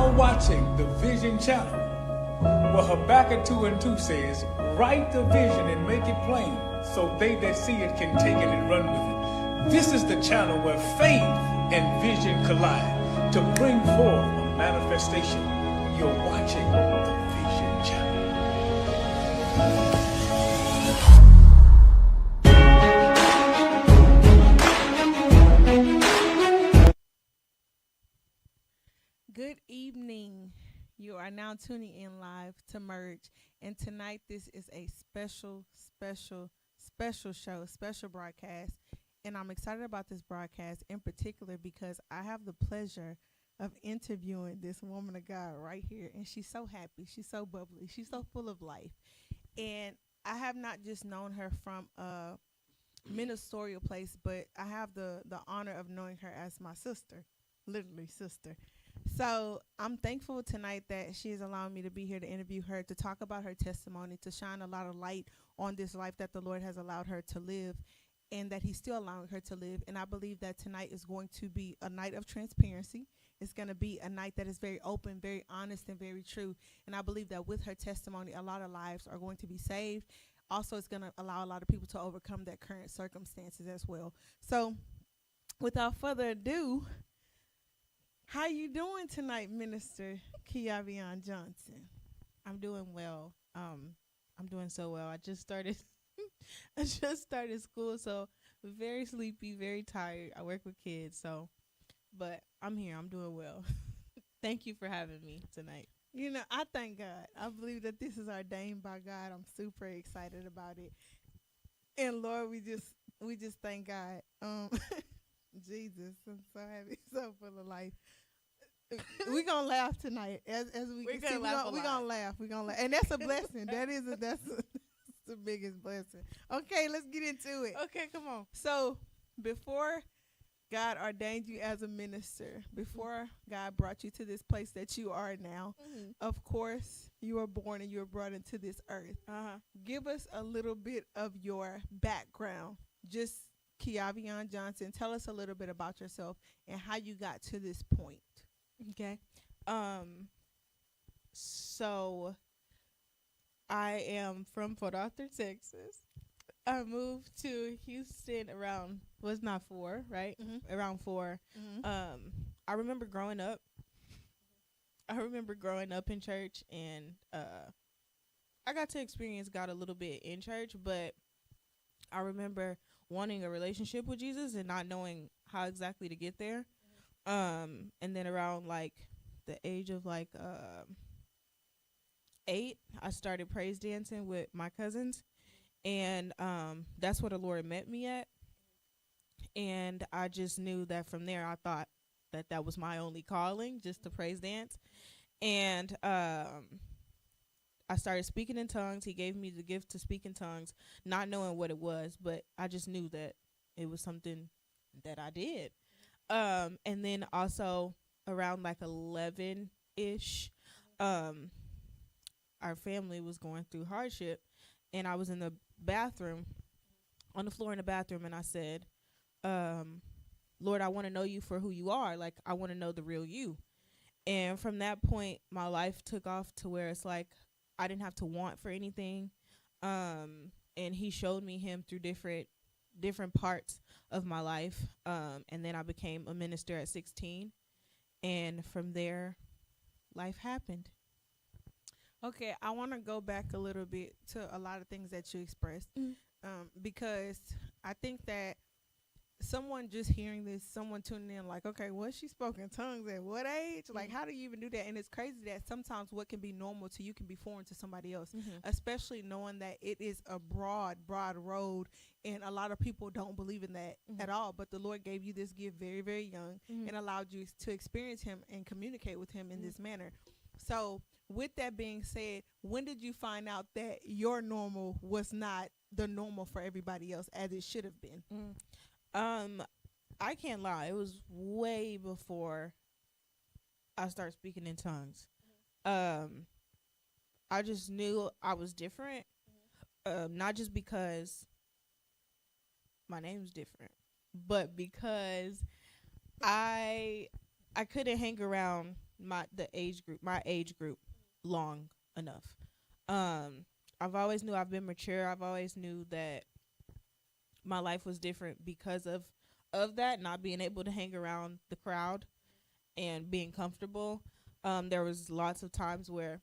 now watching the Vision channel, where Habakkuk 2 and 2 says, write the vision and make it plain, so they that see it can take it and run with it. This is the channel where faith and vision collide to bring forth a manifestation. You're watching the Vision channel. Good evening. You are now tuning in live to Merge, and tonight this is a special show, special broadcast, and I'm excited about this broadcast in particular because I have the pleasure of interviewing this woman of God right here, and she's so happy, she's so bubbly, she's so full of life, and I have not just known her from a ministerial place, but I have the honor of knowing her as my sister, literally sister. So I'm thankful tonight that she is allowing me to be here to interview her, to talk about her testimony, to shine a lot of light on this life that the Lord has allowed her to live and that he's still allowing her to live. And I believe that tonight is going to be a night of transparency. It's going to be a night that is very open, very honest, and very true. And I believe that with her testimony, a lot of lives are going to be saved. Also, it's going to allow a lot of people to overcome their current circumstances as well. So without further ado, how you doing tonight, Minister Chandrea Johnson? I'm doing well. I'm doing so well. I just started I just started school, so very sleepy, very tired. I work with kids, but I'm here. I'm doing well. Thank you for having me tonight. You know, I thank God. I believe that this is ordained by God. I'm super excited about it. And Lord, we just thank God. Jesus, I'm so happy, so full of life. We're gonna laugh tonight as we're gonna laugh, and that's a blessing. That's the biggest blessing. Okay, let's get into it. Okay, come on. So before God ordained you as a minister, before God brought you to this place that you are now, of course you were born and you were brought into this earth. Give us a little bit of your background, just Chandrea Johnson. Tell us a little bit about yourself and how you got to this point. Okay. So I am from Fort Arthur, Texas. I moved to Houston around around 4. I remember growing up. In church, and I got to experience God a little bit in church, but I remember wanting a relationship with Jesus and not knowing how exactly to get there. And then around like the age of 8, I started praise dancing with my cousins, and that's where the Lord met me at. And I just knew that from there, I thought that was my only calling, just to praise dance. And I started speaking in tongues. He gave me the gift to speak in tongues, not knowing what it was, but I just knew that it was something that I did. And then also around like 11-ish, our family was going through hardship, and I was in the bathroom, on the floor in the bathroom, and I said, Lord, I want to know you for who you are. Like, I want to know the real you. And from that point, my life took off to where it's like I didn't have to want for anything. And he showed me him through different parts of my life. And then I became a minister at 16. And from there, life happened. Okay, I want to go back a little bit to a lot of things that you expressed, because I think that someone just hearing this, someone tuning in like, okay, what, she spoke in tongues at what age? Like, how do you even do that? And it's crazy that sometimes what can be normal to you can be foreign to somebody else, especially knowing that it is a broad road, and a lot of people don't believe in that at all. But the Lord gave you this gift very, very young, and allowed you to experience him and communicate with him in this manner. So with that being said, when did you find out that your normal was not the normal for everybody else as it should have been? I can't lie. It was way before I started speaking in tongues. I just knew I was different. Not just because my name's different, but because I couldn't hang around my age group long enough. I've always knew I've been mature. I've always knew that my life was different because of that, not being able to hang around the crowd and being comfortable. There was lots of times where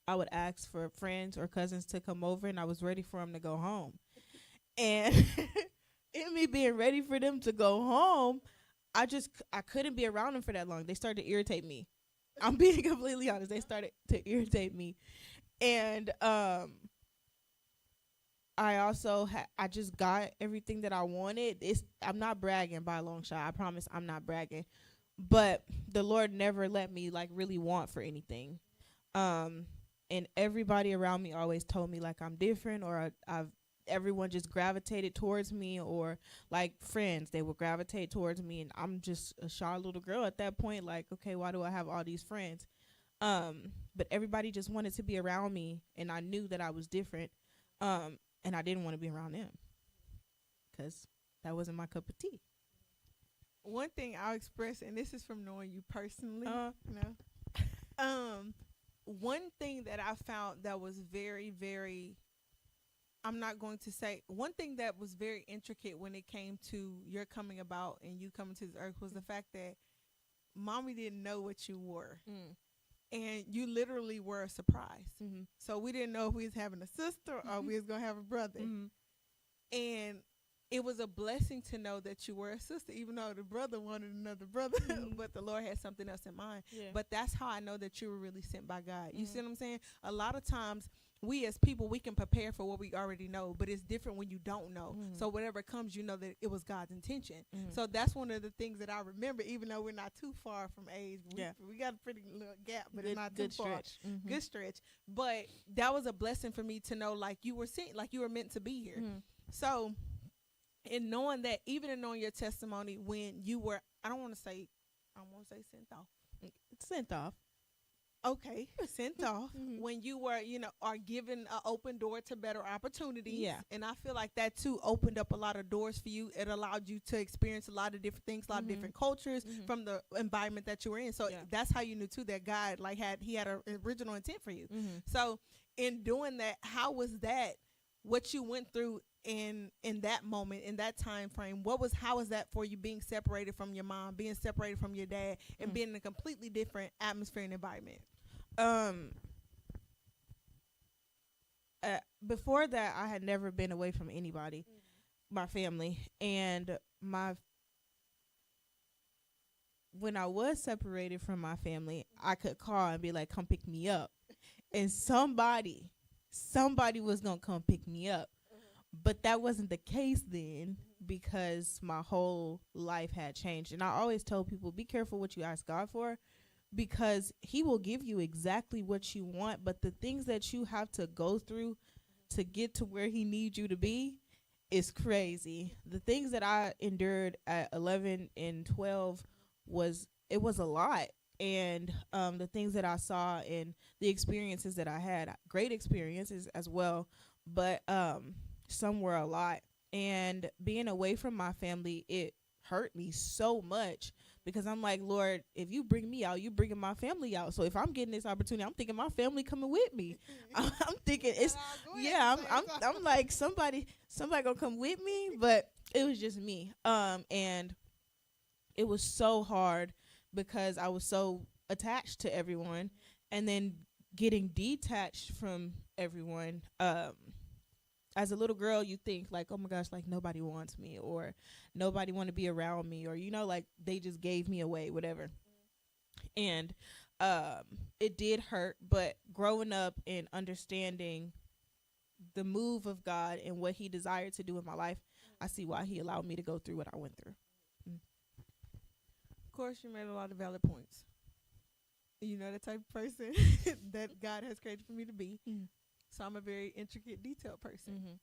I would ask for friends or cousins to come over, and I was ready for them to go home. And in me being ready for them to go home, I couldn't be around them for that long. They started to irritate me. I'm being completely honest. They started to irritate me. And I also I just got everything that I wanted. I'm not bragging by a long shot. I promise I'm not bragging. But the Lord never let me like really want for anything. And everybody around me always told me like I'm different, or everyone just gravitated towards me, or like friends, they would gravitate towards me, and I'm just a shy little girl at that point, like, okay, why do I have all these friends? But everybody just wanted to be around me, and I knew that I was different, and I didn't want to be around them because that wasn't my cup of tea. One thing I'll express, and this is from knowing you personally, one thing that I found that was very, very, I'm not going to say, one thing that was very intricate when it came to your coming about and you coming to this earth was the fact that mommy didn't know what you were. And you literally were a surprise. So we didn't know if we was having a sister or we was going to have a brother. And it was a blessing to know that you were a sister, even though the brother wanted another brother, but the Lord had something else in mind. Yeah. But that's how I know that you were really sent by God. You see what I'm saying? A lot of times we as people, we can prepare for what we already know, but it's different when you don't know. So whatever comes, you know that it was God's intention. So that's one of the things that I remember, even though we're not too far from age. We got a pretty little gap, but it's not too far. Good stretch. But that was a blessing for me to know, like, you were sent, like you were meant to be here. So in knowing that, even in knowing your testimony when you were, I won't say sent off. Sent off. Okay, sent off. When you were, are given an open door to better opportunities. Yeah. And I feel like that too opened up a lot of doors for you. It allowed you to experience a lot of different things, a lot of different cultures from the environment that you were in. So that's how you knew too that God he had an original intent for you. So in doing that, how was that? What you went through in that moment, in that time frame, how was that for you, being separated from your mom, being separated from your dad, and being in a completely different atmosphere and environment? Before that, I had never been away from anybody, my family, and when I was separated from my family, I could call and be like, come pick me up, and somebody was gonna come pick me up. But that wasn't the case then, because my whole life had changed. And I always tell people, be careful what you ask God for, because he will give you exactly what you want. But the things that you have to go through to get to where he needs you to be is crazy. The things that I endured at 11 and 12 was a lot. And the things that I saw and the experiences that I had, great experiences as well, but some were a lot. And being away from my family, it hurt me so much, because I'm like, Lord, if you bring me out, you bringing my family out. So if I'm getting this opportunity, I'm thinking my family coming with me. I'm thinking I'm like, somebody gonna come with me, but it was just me. And it was so hard because I was so attached to everyone, and then getting detached from everyone. As a little girl, you think like, oh my gosh, like nobody wants me, or nobody want to be around me, or like they just gave me away, whatever. And it did hurt, but growing up and understanding the move of God and what he desired to do in my life, I see why he allowed me to go through what I went through. Of course, you made a lot of valid points. You know the type of person that God has created for me to be. So I'm a very intricate, detailed person.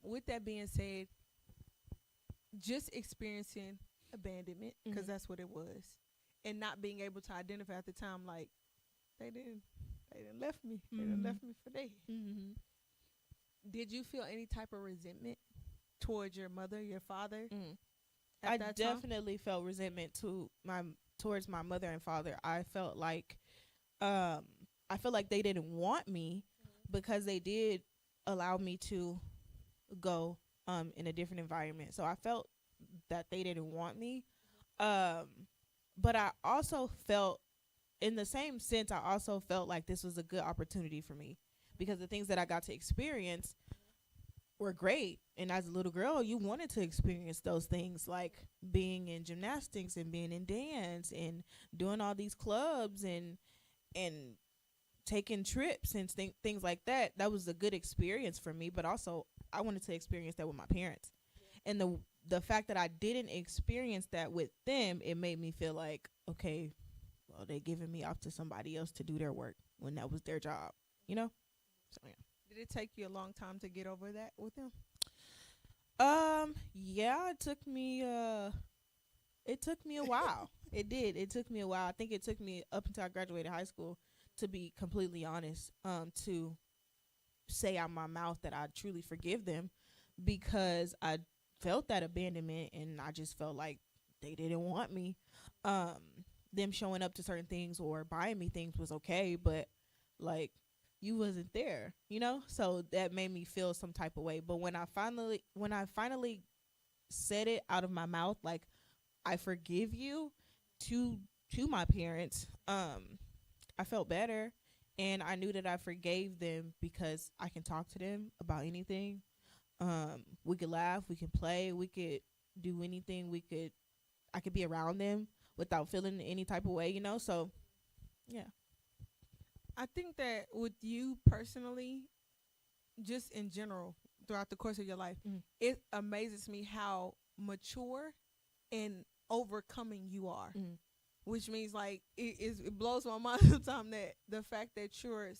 With that being said, just experiencing abandonment, because that's what it was, and not being able to identify at the time, like, they didn't left me. They didn't left me for dead. Did you feel any type of resentment towards your mother, your father? I definitely felt resentment to towards my mother and father, I felt like they didn't want me because they did allow me to go in a different environment. So I felt that they didn't want me. But I also felt, in the same sense, I also felt like this was a good opportunity for me, because the things that I got to experience were great. And as a little girl, you wanted to experience those things, like being in gymnastics and being in dance and doing all these clubs and taking trips and things like that. That was a good experience for me, but also I wanted to experience that with my parents. And the fact that I didn't experience that with them, it made me feel like, okay, well, they giving me off to somebody else to do their work when that was their job, you know? So yeah. Did it take you a long time to get over that with them? Yeah, it took me a while. It did. It took me a while. I think it took me up until I graduated high school, to be completely honest, to say out my mouth that I truly forgive them, because I felt that abandonment and I just felt like they didn't want me. Them showing up to certain things or buying me things was okay, but like, you wasn't there, you know? So that made me feel some type of way. But when I finally said it out of my mouth, like, I forgive you, to my parents, I felt better, and I knew that I forgave them because I can talk to them about anything. We could laugh, we can play, we could do anything. I could be around them without feeling any type of way, you know? So yeah. I think that with you personally, just in general, throughout the course of your life, it amazes me how mature and overcoming you are. Which means, like, it blows my mind sometimes that the fact that you're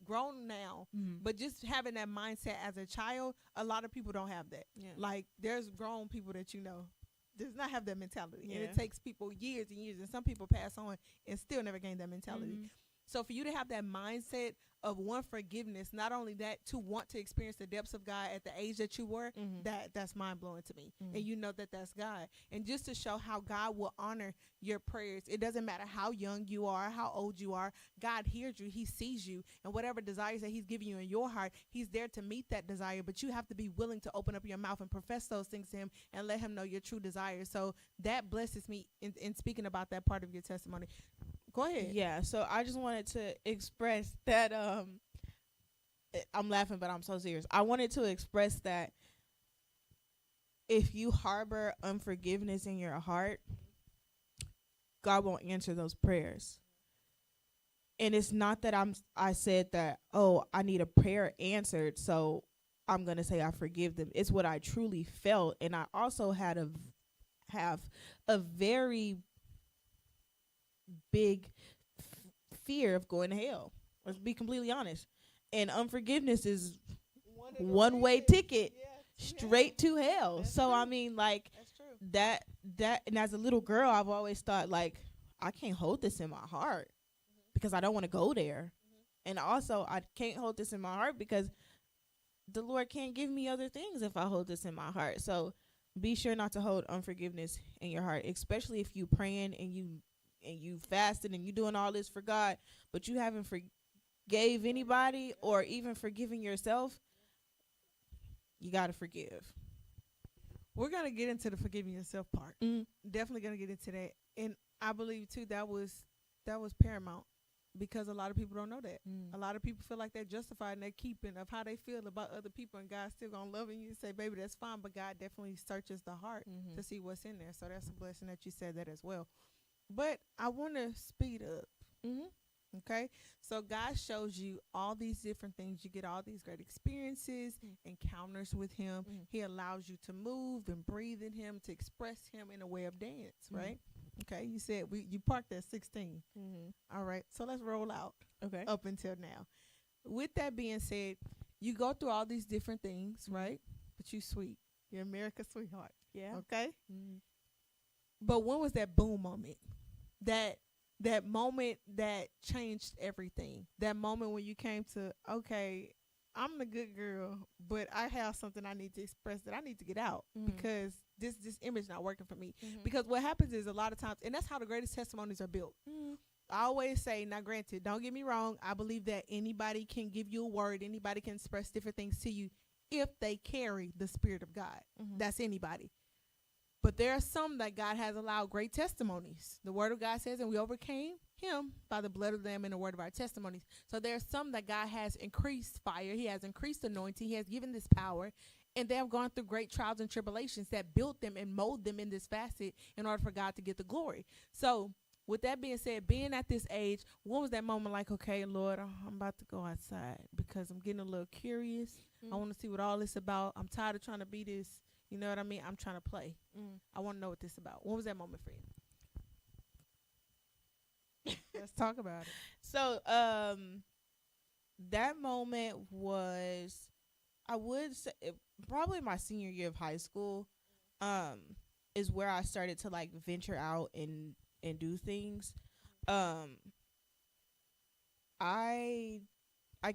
grown now, but just having that mindset as a child, a lot of people don't have that. Yeah. Like, there's grown people that does not have that mentality. Yeah. And it takes people years and years, and some people pass on and still never gain that mentality. So for you to have that mindset of forgiveness, not only that, to want to experience the depths of God at the age that you were, that's mind blowing to me. And you know that that's God. And just to show how God will honor your prayers, it doesn't matter how young you are, how old you are, God hears you, he sees you, and whatever desires that he's giving you in your heart, he's there to meet that desire. But you have to be willing to open up your mouth and profess those things to him and let him know your true desires. So that blesses me in speaking about that part of your testimony. Go ahead. Yeah, so I just wanted to express that, I'm laughing, but I'm so serious. I wanted to express that if you harbor unforgiveness in your heart, God won't answer those prayers. And it's not that I said that, oh, I need a prayer answered, so I'm going to say I forgive them. It's what I truly felt. And I also have a very big fear of going to hell. Let's be completely honest. And unforgiveness is one-way ticket straight to hell. That's so true. I mean, like, that's true. That and as a little girl, I've always thought, like, I can't hold this in my heart because I don't want to go there. And also, I can't hold this in my heart because the Lord can't give me other things if I hold this in my heart. So be sure not to hold unforgiveness in your heart, especially if you praying and you fasting and you doing all this for God, but you haven't forgave anybody or even forgiven yourself. You got to forgive. We're going to get into the forgiving yourself part. Definitely going to get into that. And I believe too that was paramount, because a lot of people don't know that. A lot of people feel like they're justified in their keeping of how they feel about other people, and God's still going to love you and say, baby, that's fine. But God definitely searches the heart to see what's in there. So that's a blessing that you said that as well. But I want to speed up. Okay, so God shows you all these different things. You get all these great experiences, encounters with him. He allows you to move and breathe in him, to express him in a way of dance, right? Okay, you said you parked at 16. All right, so let's roll out up until now. With that being said, you go through all these different things, right? But you sweet. You're America's sweetheart. Yeah. Okay? But when was that boom moment? That moment that changed everything. That moment when you came to, okay, I'm the good girl, but I have something I need to express that I need to get out because this image not working for me. Because what happens is a lot of times, and that's how the greatest testimonies are built. I always say, now granted, don't get me wrong, I believe that anybody can give you a word, anybody can express different things to you if they carry the Spirit of God. That's anybody. But there are some that God has allowed great testimonies. The word of God says, and we overcame him by the blood of them and the word of our testimonies. So there are some that God has increased fire. He has increased anointing. He has given this power. And they have gone through great trials and tribulations that built them and mold them in this facet in order for God to get the glory. So with that being said, being at this age, what was that moment like? Okay, Lord, I'm about to go outside because I'm getting a little curious. I want to see what all this about. I'm tired of trying to be this. You know what I mean? I'm trying to play. I want to know what this about. What was that moment for you? Let's talk about it. So, that moment was, I would say, probably my senior year of high school, is where I started to like venture out and do things. I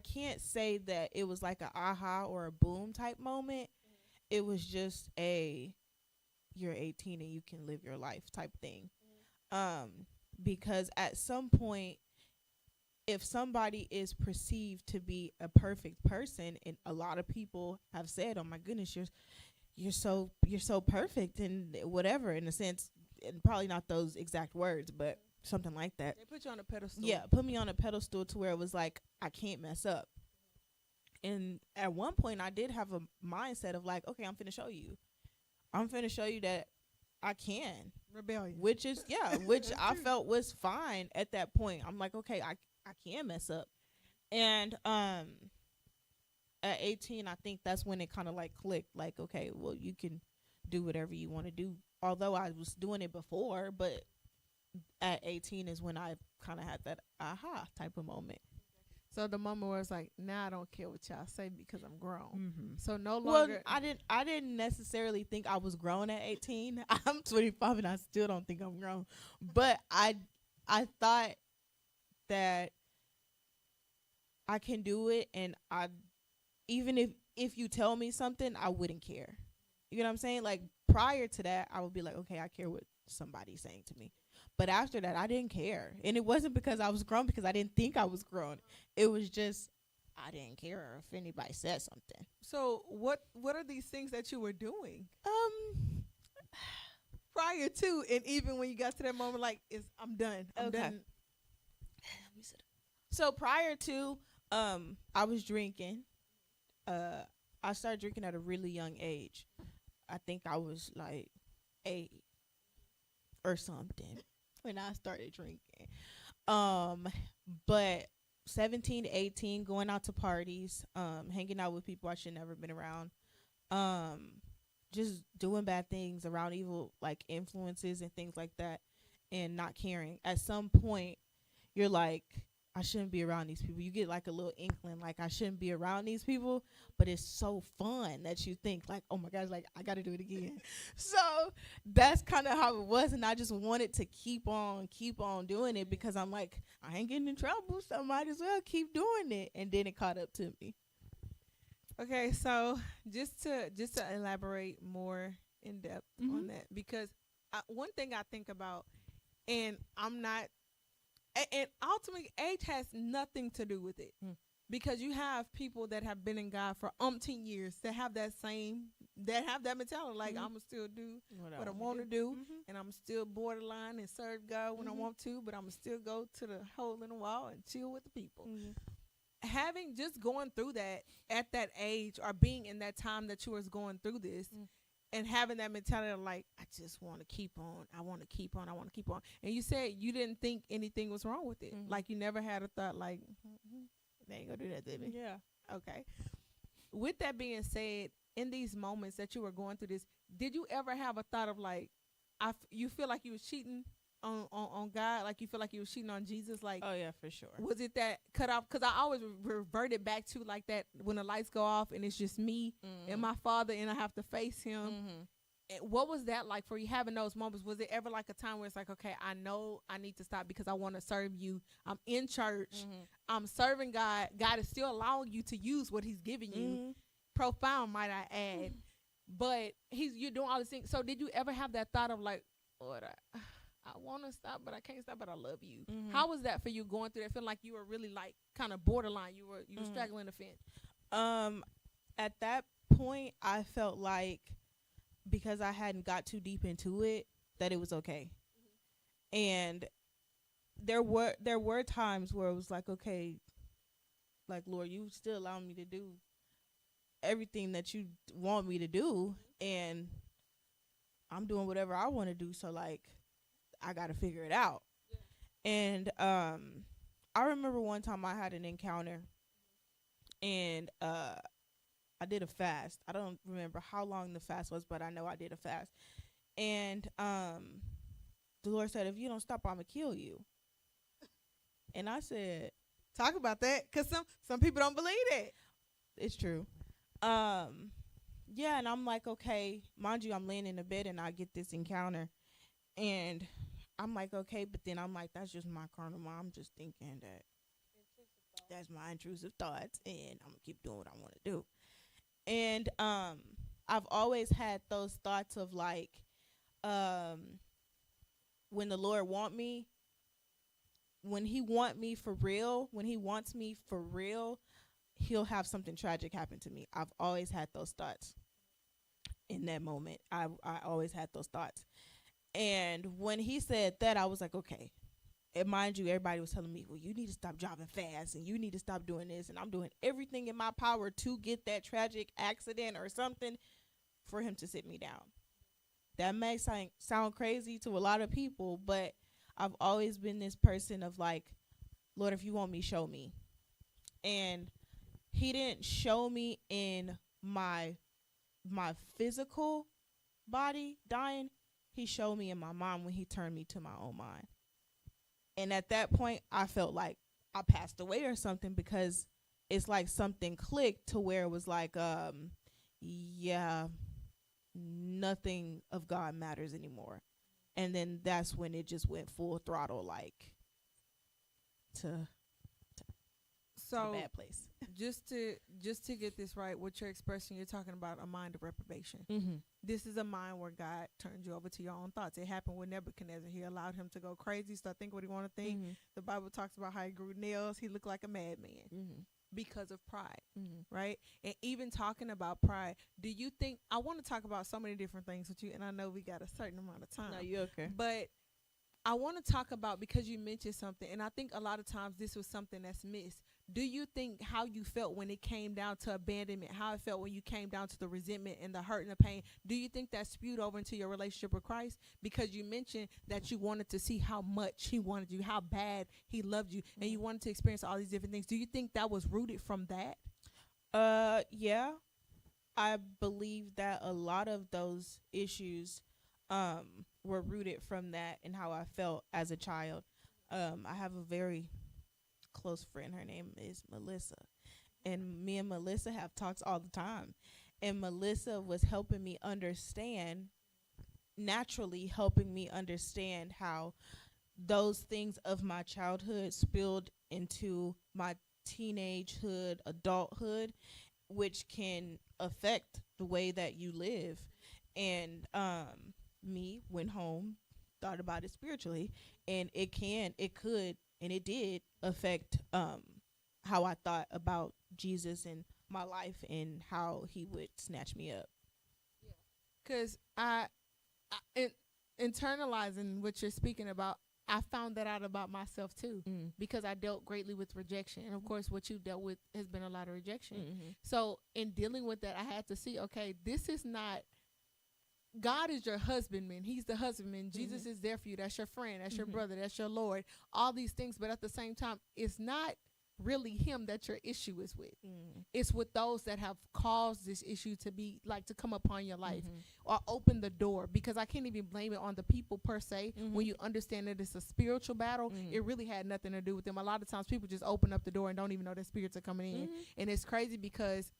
can't say that it was like a aha or a boom type moment. It was just you're 18 and you can live your life type thing. Because at some point, if somebody is perceived to be a perfect person, and a lot of people have said, "Oh my goodness, you're so perfect," and whatever, in a sense, and probably not those exact words, but something like that. They put you on a pedestal. Yeah, put me on a pedestal to where it was like I can't mess up. And at one point, I did have a mindset of like, okay, I'm finna show you that I can. Rebellion. Which is, which I felt was fine at that point. I'm like, okay, I can mess up. And at 18, I think that's when it kind of like clicked. Like, okay, well, you can do whatever you want to do. Although I was doing it before, but at 18 is when I kind of had that aha type of moment. So the moment where it's like, now I don't care what y'all say because I'm grown. So no Well, longer. I didn't necessarily think I was grown at 18. I'm 25 and I still don't think I'm grown. But I thought that I can do it, and even if you tell me something, I wouldn't care. You know what I'm saying? Like prior to that, I would be like, okay, I care what somebody's saying to me. But after that, I didn't care. And it wasn't because I was grown, because I didn't think I was grown. It was just I didn't care if anybody said something. So what are these things that you were doing? Prior to, and even when you got to that moment, like, I'm done. I'm done. So prior to, I was drinking. I started drinking at a really young age. I think I was like 8 or something when I started drinking. But 17 to 18, going out to parties, hanging out with people I should never been around, just doing bad things around evil like influences and things like that, and not caring. At some point, you're like, I shouldn't be around these people. You get like a little inkling, like I shouldn't be around these people, but it's so fun that you think like, oh my gosh, like I got to do it again. So that's kind of how it was, and I just wanted to keep on doing it because I'm like, I ain't getting in trouble, so I might as well keep doing it. And then it caught up to me. Okay, so just to elaborate more in depth on that, because one thing I think about, and I'm not. And ultimately, age has nothing to do with it, because you have people that have been in God for umpteen years that have that mentality. Like, I'm going to still do what I want to do, and I'm still borderline and serve God when I want to, but I'm going to still go to the hole in the wall and chill with the people. Having just going through that at that age, or being in that time that you was going through this, and having that mentality of like, I just want to keep on. I want to keep on. And you said you didn't think anything was wrong with it. Like you never had a thought like, they ain't going to do that to me. Yeah. Okay. With that being said, in these moments that you were going through this, did you ever have a thought of like, you feel like you was cheating on God? Like you feel like you was cheating on Jesus? Like, oh yeah, for sure. Was it that cut off? Because I always reverted back to like that when the lights go off and it's just me and my Father, and I have to face him. what was that like for you having those moments? Was it ever like a time where it's like, okay, I know I need to stop because I want to serve you. I'm in church. Mm-hmm. I'm serving God. God is still allowing you to use what he's giving you. Mm-hmm. Profound, might I add. But you're doing all these things. So did you ever have that thought of like, Lord, I want to stop, but I can't stop, but I love you. Mm-hmm. How was that for you going through that? Feeling like you were really like kind of borderline. You were Mm-hmm. straggling the fence. At that point, I felt like because I hadn't got too deep into it, that it was okay. Mm-hmm. And there were times where it was like, okay, like, Lord, you still allow me to do everything that you want me to do, and I'm doing whatever I want to do, so like I got to figure it out. Yeah. And I remember one time I had an encounter, and I did a fast. I don't remember how long the fast was, but I know I did a fast. And the Lord said, if you don't stop, I'm going to kill you. And I said, talk about that, because some people don't believe it. It's true. Yeah, and I'm like, okay, mind you, I'm laying in the bed and I get this encounter. And I'm like, okay, but then I'm like, that's just my carnal mind. I'm just thinking that that's my intrusive thoughts, and I'm going to keep doing what I want to do. And I've always had those thoughts of like, when the Lord when he wants me for real, he'll have something tragic happen to me. I've always had those thoughts in that moment. I always had those thoughts. And when he said that, I was like, okay. And mind you, everybody was telling me, well, you need to stop driving fast and you need to stop doing this. And I'm doing everything in my power to get that tragic accident or something for him to sit me down. That may sound crazy to a lot of people, but I've always been this person of like, Lord, if you want me, show me. And he didn't show me in my physical body dying. He showed me in my mind when he turned me to my own mind. And at that point, I felt like I passed away or something, because it's like something clicked to where it was like, yeah, nothing of God matters anymore. And then that's when it just went full throttle, like to a bad place. just to get this right, what you're expressing, you're talking about a mind of reprobation. Mm-hmm. This is a mind where God turned you over to your own thoughts. It happened with Nebuchadnezzar. He allowed him to go crazy, start thinking what he wanted to think. Mm-hmm. The Bible talks about how he grew nails. He looked like a madman. Mm-hmm. Because of pride, right? And even talking about pride, do you think, I want to talk about so many different things with you, and I know we got a certain amount of time. No, you okay. But I want to talk about, because you mentioned something, and I think a lot of times this was something that's missed. Do you think how you felt when it came down to abandonment, how it felt when you came down to the resentment and the hurt and the pain, do you think that spewed over into your relationship with Christ? Because you mentioned that you wanted to see how much he wanted you, how bad he loved you, and you wanted to experience all these different things. Do you think that was rooted from that? Yeah. I believe that a lot of those issues were rooted from that and how I felt as a child. I have a very close friend. Her name is Melissa, and me and Melissa have talks all the time, and Melissa was helping me understand how those things of my childhood spilled into my teenagehood, adulthood, which can affect the way that you live. And me went home, thought about it spiritually, and it could and it did affect how I thought about Jesus and my life and how he would snatch me up. Because internalizing what you're speaking about, I found that out about myself too, because I dealt greatly with rejection. And of course, what you've dealt with has been a lot of rejection. Mm-hmm. So in dealing with that, I had to see, okay, this is not, God is your husbandman. He's the husbandman. Mm-hmm. Jesus is there for you. That's your friend. That's your brother. That's your Lord. All these things. But at the same time, it's not really him that your issue is with. It's with those that have caused this issue to be like to come upon your life or open the door, because I can't even blame it on the people per se. When you understand that it's a spiritual battle, it really had nothing to do with them. A lot of times people just open up the door and don't even know their spirits are coming in. And it's crazy because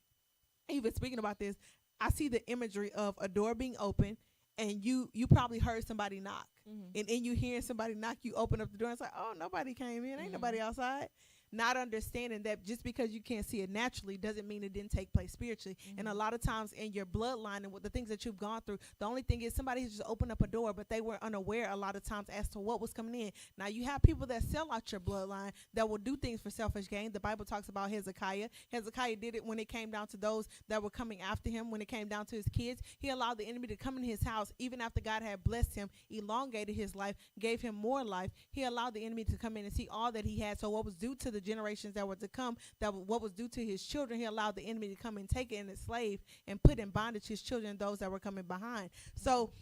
even speaking about this, I see the imagery of a door being open and you probably heard somebody knock. Mm-hmm. And in you hearing somebody knock, you open up the door and it's like, oh, nobody came in. Ain't nobody outside. Not understanding that just because you can't see it naturally doesn't mean it didn't take place spiritually. And a lot of times in your bloodline and with the things that you've gone through, the only thing is somebody has just opened up a door, but they were unaware a lot of times as to what was coming in. Now you have people that sell out your bloodline that will do things for selfish gain. The Bible talks about Hezekiah. Hezekiah did it when it came down to those that were coming after him. When it came down to his kids, he allowed the enemy to come in his house even after God had blessed him, elongated his life, gave him more life. He allowed the enemy to come in and see all that he had. So what was due to the generations that were to come, what was due to his children, he allowed the enemy to come and take it and enslave and put in bondage his children, those that were coming behind. So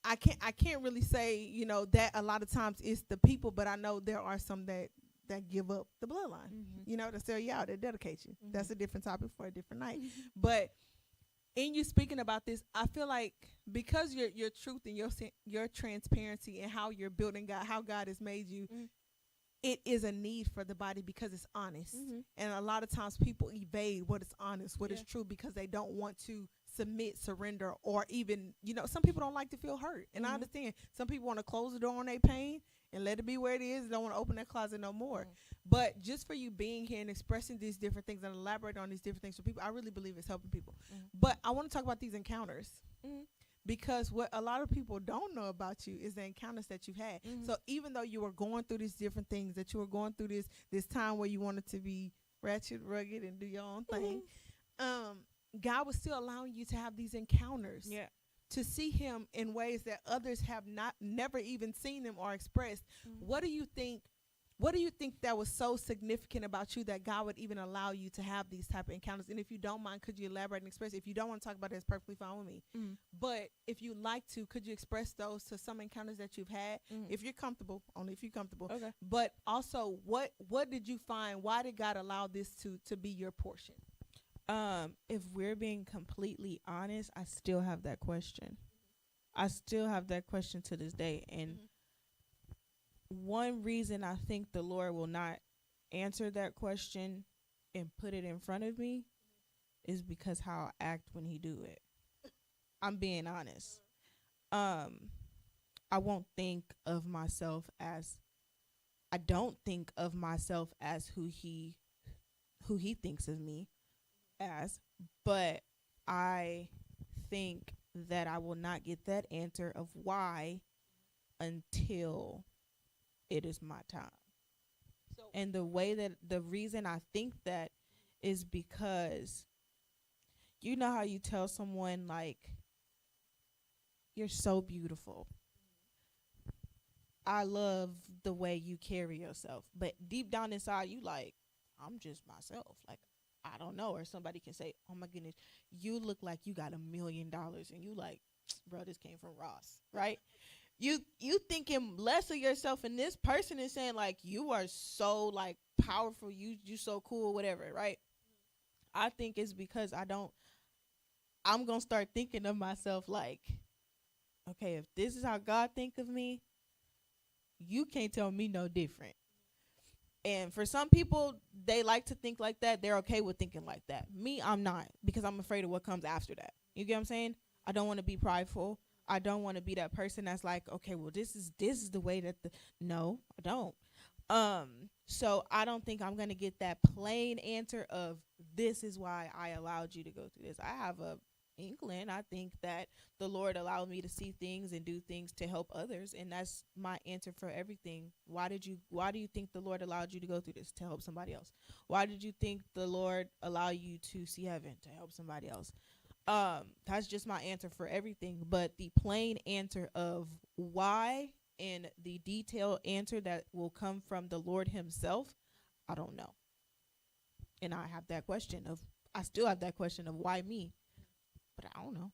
I can't really say, you know, that a lot of times it's the people, but I know there are some that give up the bloodline, you know, to sell you out, that dedicate you. That's a different topic for a different night. But in you speaking about this, I feel like because your truth and your transparency and how you're building God, how God has made you, it is a need for the body because it's honest. And a lot of times people evade what is honest, what is true, because they don't want to submit, surrender, or even, you know, some people don't like to feel hurt. And I understand some people want to close the door on their pain and let it be where it is. Don't want to open that closet no more. But just for you being here and expressing these different things and elaborating on these different things for people, I really believe it's helping people. But I want to talk about these encounters. Because what a lot of people don't know about you is the encounters that you've had. So even though you were going through these different things, that you were going through this time where you wanted to be ratchet, rugged, and do your own thing, God was still allowing you to have these encounters. To see him in ways that others have never even seen him or expressed. What do you think that was so significant about you that God would even allow you to have these type of encounters? And if you don't mind, could you elaborate and express? If you don't want to talk about it, it's perfectly fine with me. But if you like to, could you express those to some encounters that you've had? If you're comfortable, only if you're comfortable. Okay. But also, what did you find? Why did God allow this to be your portion? If we're being completely honest, I still have that question. I still have that question to this day. And one reason I think the Lord will not answer that question and put it in front of me is because how I act when he do it. I'm being honest. I don't think of myself as who he thinks of me as, but I think that I will not get that answer of why until it is my time. And the reason I think that is because, you know how you tell someone, like, you're so beautiful, I love the way you carry yourself, but deep down inside you like, I'm just myself, like, I don't know. Or somebody can say, oh my goodness, you look like you got $1 million, and you like, bro, this came from Ross, right? You thinking less of yourself, and this person is saying, like, you are so, like, powerful, you so cool, whatever, right? I think it's because I'm gonna start thinking of myself like, okay, if this is how God think of me, you can't tell me no different. And for some people, they like to think like that. They're okay with thinking like that. Me, I'm not, because I'm afraid of what comes after that. You get what I'm saying? I don't want to be prideful. I don't want to be that person that's like, okay, well, this is the way that no, I don't. So I don't think I'm going to get that plain answer of this is why I allowed you to go through this. I have a inkling. I think that the Lord allowed me to see things and do things to help others, and that's my answer for everything. Why do you think the Lord allowed you to go through this? To help somebody else. Why did you think the Lord allow you to see heaven? To help somebody else. That's just my answer for everything. But the plain answer of why and the detailed answer that will come from the Lord himself, I don't know. And I still have that question of why me, but I don't know.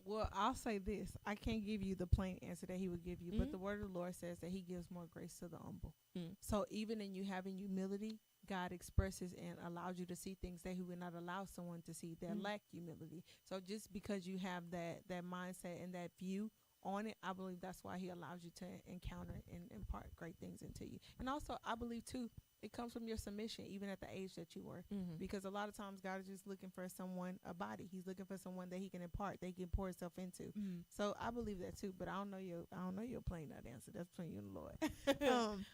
Well, I'll say this. I can't give you the plain answer that he would give you, but the word of the Lord says that he gives more grace to the humble. So even in you having humility, God expresses and allows you to see things that he would not allow someone to see that lack humility. So just because you have that mindset and that view on it, I believe that's why he allows you to encounter and impart great things into you. And also, I believe, too, it comes from your submission, even at the age that you were. Mm-hmm. Because a lot of times God is just looking for someone, a body. He's looking for someone that he can impart, that he can pour himself into. Mm-hmm. So I believe that too, but I don't know your plain that answer. That's between you and the Lord.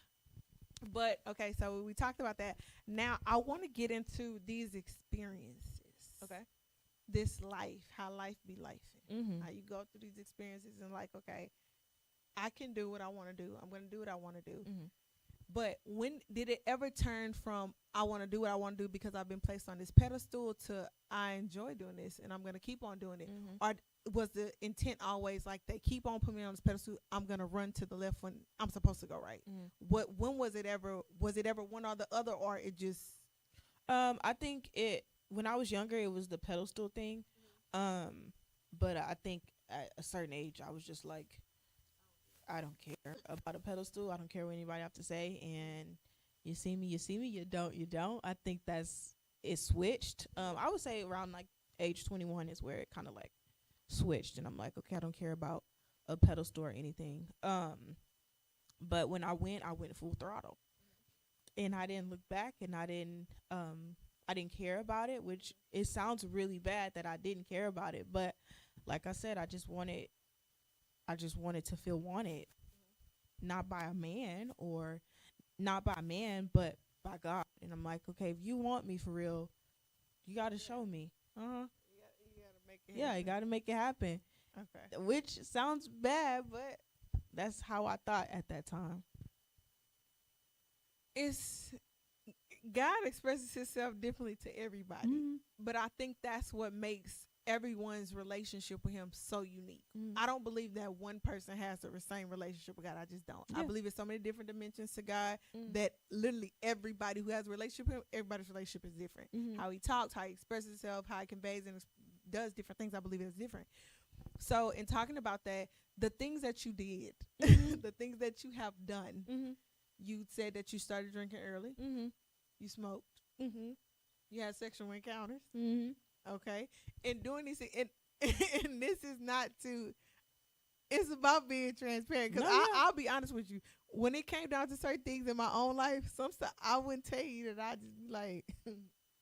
But okay, so we talked about that. Now I want to get into these experiences. Okay. This life, how life be life. Mm-hmm. How you go through these experiences and like, okay, I can do what I want to do. I'm going to do what I want to do. Mm-hmm. But when did it ever turn from I want to do what I want to do because I've been placed on this pedestal to I enjoy doing this and I'm going to keep on doing it? Mm-hmm. Or was the intent always like they keep on putting me on this pedestal, I'm going to run to the left when I'm supposed to go right? Mm-hmm. When was it ever one or the other, or it just I think when I was younger it was the pedestal thing. But I think at a certain age I was just like, I don't care about a pedestal. I don't care what anybody have to say. And you see me, you don't. I think it switched. I would say around like age 21 is where it kind of like switched. And I'm like, okay, I don't care about a pedestal or anything. But when I went full throttle. And I didn't look back, and I didn't care about it, which it sounds really bad that I didn't care about it. But like I said, I just wanted to feel wanted, not by a man, but by God. And I'm like, okay, if you want me for real, you got to show me. you gotta make it Yeah, you got to make it happen. Okay. Which sounds bad, but that's how I thought at that time. It's God expresses himself differently to everybody. Mm-hmm. But I think that's what makes everyone's relationship with him so unique. Mm-hmm. I don't believe that one person has the same relationship with God. I just don't. Yeah. I believe it's so many different dimensions to God Mm-hmm. that literally everybody who has a relationship with him, everybody's relationship is different. Mm-hmm. How he talks, how he expresses himself, how he conveys and does different things, I believe is different. So in talking about that, the things that you did, Mm-hmm. the things that you have done, Mm-hmm. you said that you started drinking early. Mm-hmm. You smoked. Mm-hmm. You had sexual encounters. Mm-hmm. Okay. And doing these things, and this is not to, it's about being transparent. Because I'll be honest with you. When it came down to certain things in my own life, some stuff I wouldn't tell you that I just be like,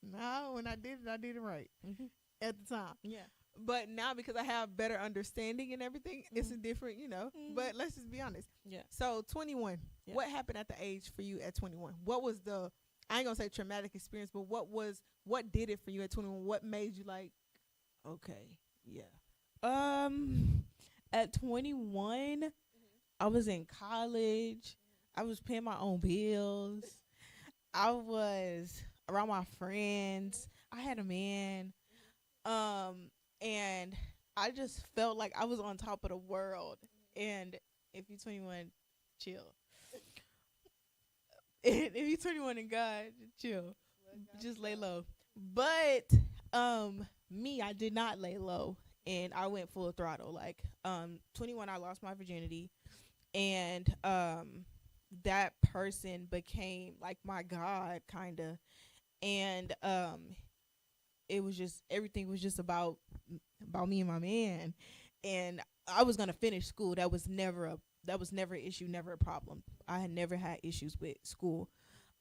no, when I did it right Mm-hmm. at the time. Yeah. But now because I have better understanding and everything, it's a Mm-hmm. different, But let's just be honest. Yeah. So 21, Yeah. what happened at the age for you at 21? What was I ain't gonna say traumatic experience, but what did it for you at 21? What made you like, okay, yeah. At 21, I was in college. I was paying my own bills. I was around my friends. I had a man. And I just felt like I was on top of the world. And if you're 21, chill. And if you're 21 and God, chill. Just lay low. But me, I did not lay low, and I went full throttle. Like 21, I lost my virginity, and that person became like my God, kind of. And it was just, everything was just about me and my man. And I was gonna finish school. That was never an issue, never a problem. I had never had issues with school.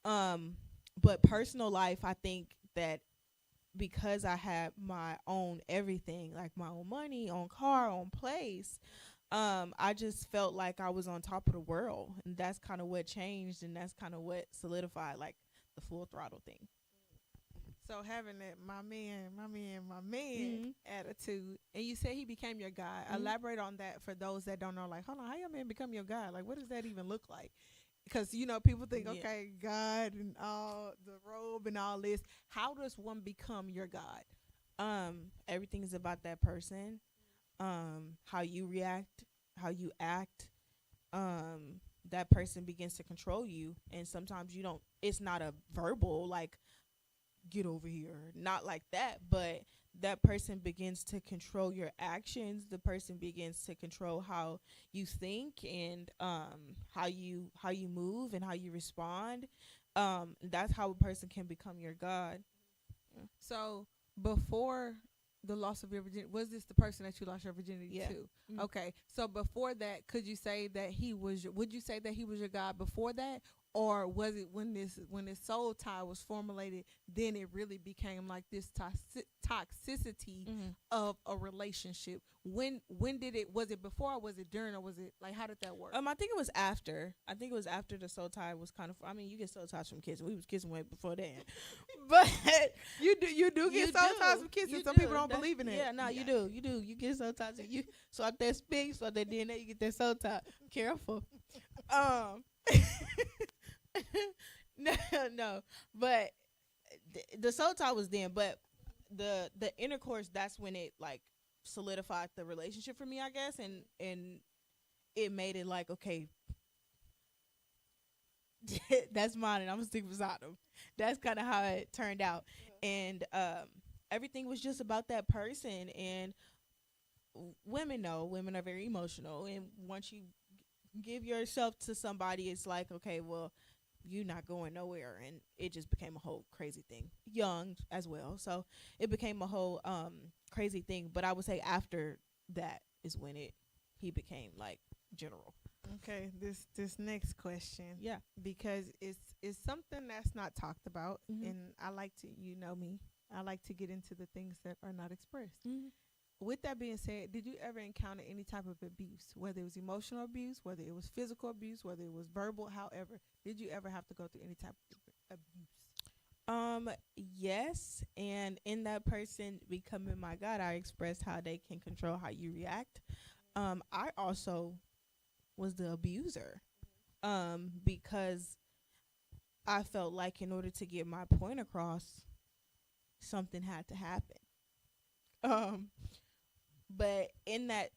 But personal life, I think that because I had my own everything, like my own money, own car, own place, I just felt like I was on top of the world. And that's kind of what changed, and that's kind of what solidified like the full throttle thing. So having that my man Mm-hmm. attitude, and you said he became your guy. Mm-hmm. Elaborate on that for those that don't know. Like, hold on, how your man become your guy? Like, what does that even look like? Because people think, okay, God and all the robe and all this. How does one become your God? Everything is about that person. How you react, how you act. That person begins to control you, and sometimes you don't. It's not a verbal like, get over here, not like that, but that person begins to control your actions. The person begins to control how you think and how you move and how you respond. That's how a person can become your God. So before the loss of your virginity, was this the person that you lost your virginity Yeah. to? Mm-hmm. Okay, so before that, would you say that he was your God before that, Or was it when this soul tie was formulated, then it really became like this toxicity of a relationship? When did it? Was it before, or was it during, or was it like, how did that work? I think it was after. I think it was after the soul tie was kind of. I mean, you get soul ties from kissing. We was kissing way before then, but you do get soul ties from kissing. Some people don't believe in it. Yeah, no, you do. You get soul ties. You swap that spin, swap that DNA, you get that soul tie. Careful. No, but the soul tie was then, but the intercourse, that's when it like solidified the relationship for me, I guess, and it made it like, okay, that's mine and I'm gonna stick beside him. That's kind of how it turned out. And everything was just about that person. And women are very emotional, and once you give yourself to somebody, it's like, okay, well, you're not going nowhere. And it just became a whole crazy thing, young as well, so it became a whole crazy thing. But I would say after that is when he became like general. Okay, this next question, Yeah, because it's something that's not talked about, and I like to, me, I like to get into the things that are not expressed. With that being said, did you ever encounter any type of abuse, whether it was emotional abuse, whether it was physical abuse, whether it was verbal, however, did you ever have to go through any type of abuse? Yes, and in that person becoming my God, I expressed how they can control how you react. I also was the abuser, because I felt like in order to get my point across, something had to happen. But in that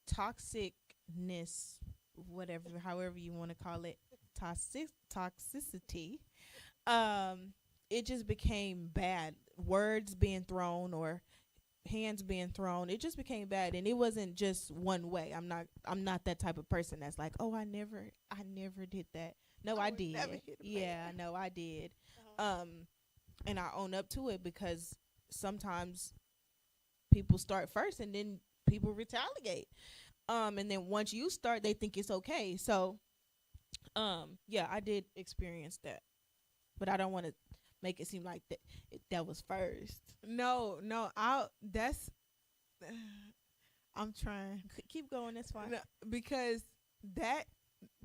toxicness, whatever, however you want to call it, toxicity, it just became bad. Words being thrown or hands being thrown, it just became bad. And it wasn't just one way. I'm not that type of person that's like, oh, I never did that. No, I did. Yeah, no, I did. And I own up to it, because sometimes people start first and then people retaliate. And then once you start, they think it's okay. So, yeah, I did experience that, but I don't want to make it seem like that was first. No, I'm trying. Keep going. That's fine. No, because that,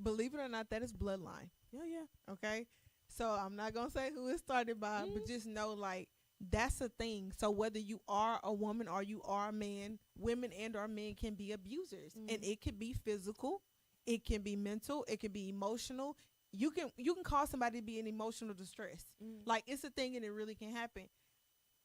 believe it or not, that is bloodline. Yeah. Okay. So I'm not going to say who it started by, but just know, like, that's a thing. So whether you are a woman or you are a man, women and or men can be abusers, and it can be physical, it can be mental, it can be emotional. You can cause somebody to be in emotional distress. Like, it's a thing, and it really can happen.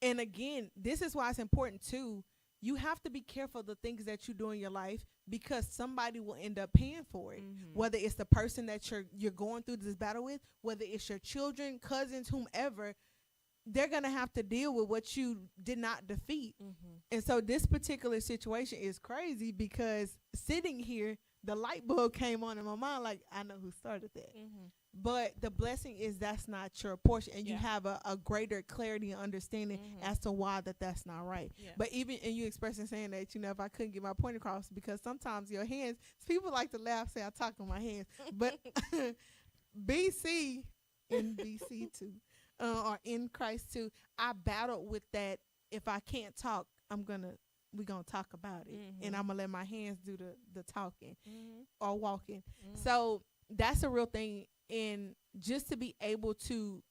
And again, this is why it's important too. You have to be careful of the things that you do in your life, because somebody will end up paying for it. Whether it's the person that you're going through this battle with, whether it's your children, cousins, whomever, they're going to have to deal with what you did not defeat. And so this particular situation is crazy, because sitting here, the light bulb came on in my mind, like, I know who started that. But the blessing is that's not your portion, and you have a greater clarity and understanding as to why that's not right. But even in you expressing, saying that, if I couldn't get my point across, because sometimes your hands, people like to laugh, say I talk with my hands, but BC and BC too, or in Christ too, I battled with that. If I can't talk, we're gonna talk about it, and I'm gonna let my hands do the talking or walking. So that's a real thing. And just to be able to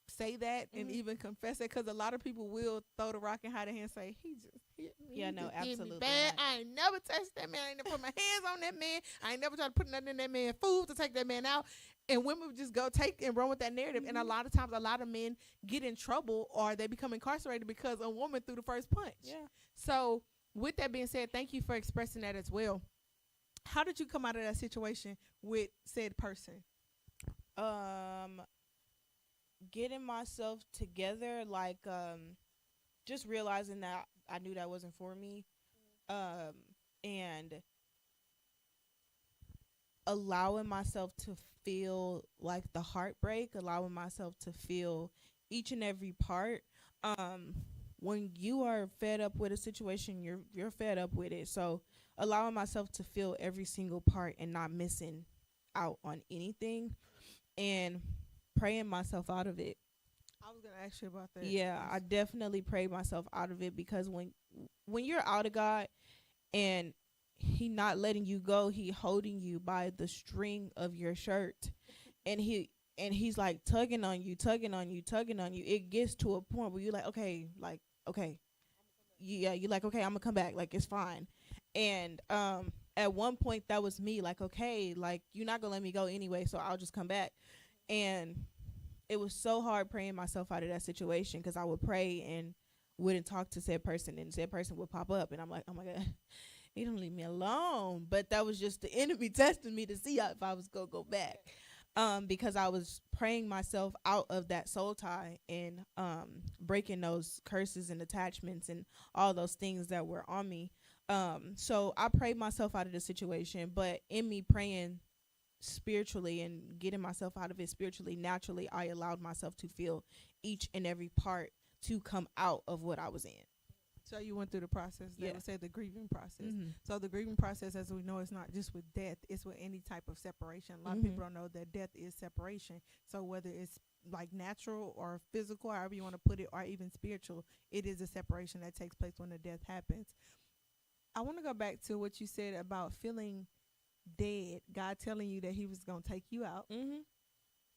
say that and even confess it, because a lot of people will throw the rock and hide their hand and say, he just hit me. Yeah, no, absolutely. Bad. I ain't never touched that man. I ain't never put my hands on that man. I ain't never tried to put nothing in that man's food to take that man out. And women would just go take and run with that narrative. And a lot of times, a lot of men get in trouble, or they become incarcerated because a woman threw the first punch. Yeah. So with that being said, thank you for expressing that as well. How did you come out of that situation with said person? Getting myself together, like, just realizing that I knew that wasn't for me, and allowing myself to feel like the heartbreak, allowing myself to feel each and every part. When you are fed up with a situation, you're fed up with it. So allowing myself to feel every single part and not missing out on anything. and praying myself out of it. I was gonna ask you about that. Yeah, I definitely prayed myself out of it, because when you're out of God and he not letting you go, he holding you by the string of your shirt, and he's like tugging on you, tugging on you, tugging on you. It gets to a point where you're like, okay, yeah, you're like, okay, I'm gonna come back, like, it's fine. And at one point that was me, like, okay, like, you're not gonna let me go anyway, so I'll just come back. And it was so hard praying myself out of that situation, because I would pray and wouldn't talk to said person, and said person would pop up, and I'm like, oh my God, he don't leave me alone. But that was just the enemy testing me to see if I was gonna go back, because I was praying myself out of that soul tie, and breaking those curses and attachments and all those things that were on me. So I prayed myself out of the situation, but in me praying spiritually and getting myself out of it spiritually, naturally, I allowed myself to feel each and every part to come out of what I was in. So you went through the process. They would say the grieving process. Mm-hmm. So the grieving process, as we know, is not just with death; it's with any type of separation. A lot of people don't know that death is separation. So whether it's like natural or physical, however you want to put it, or even spiritual, it is a separation that takes place when the death happens. I want to go back to what you said about feeling dead. God telling you that He was going to take you out, and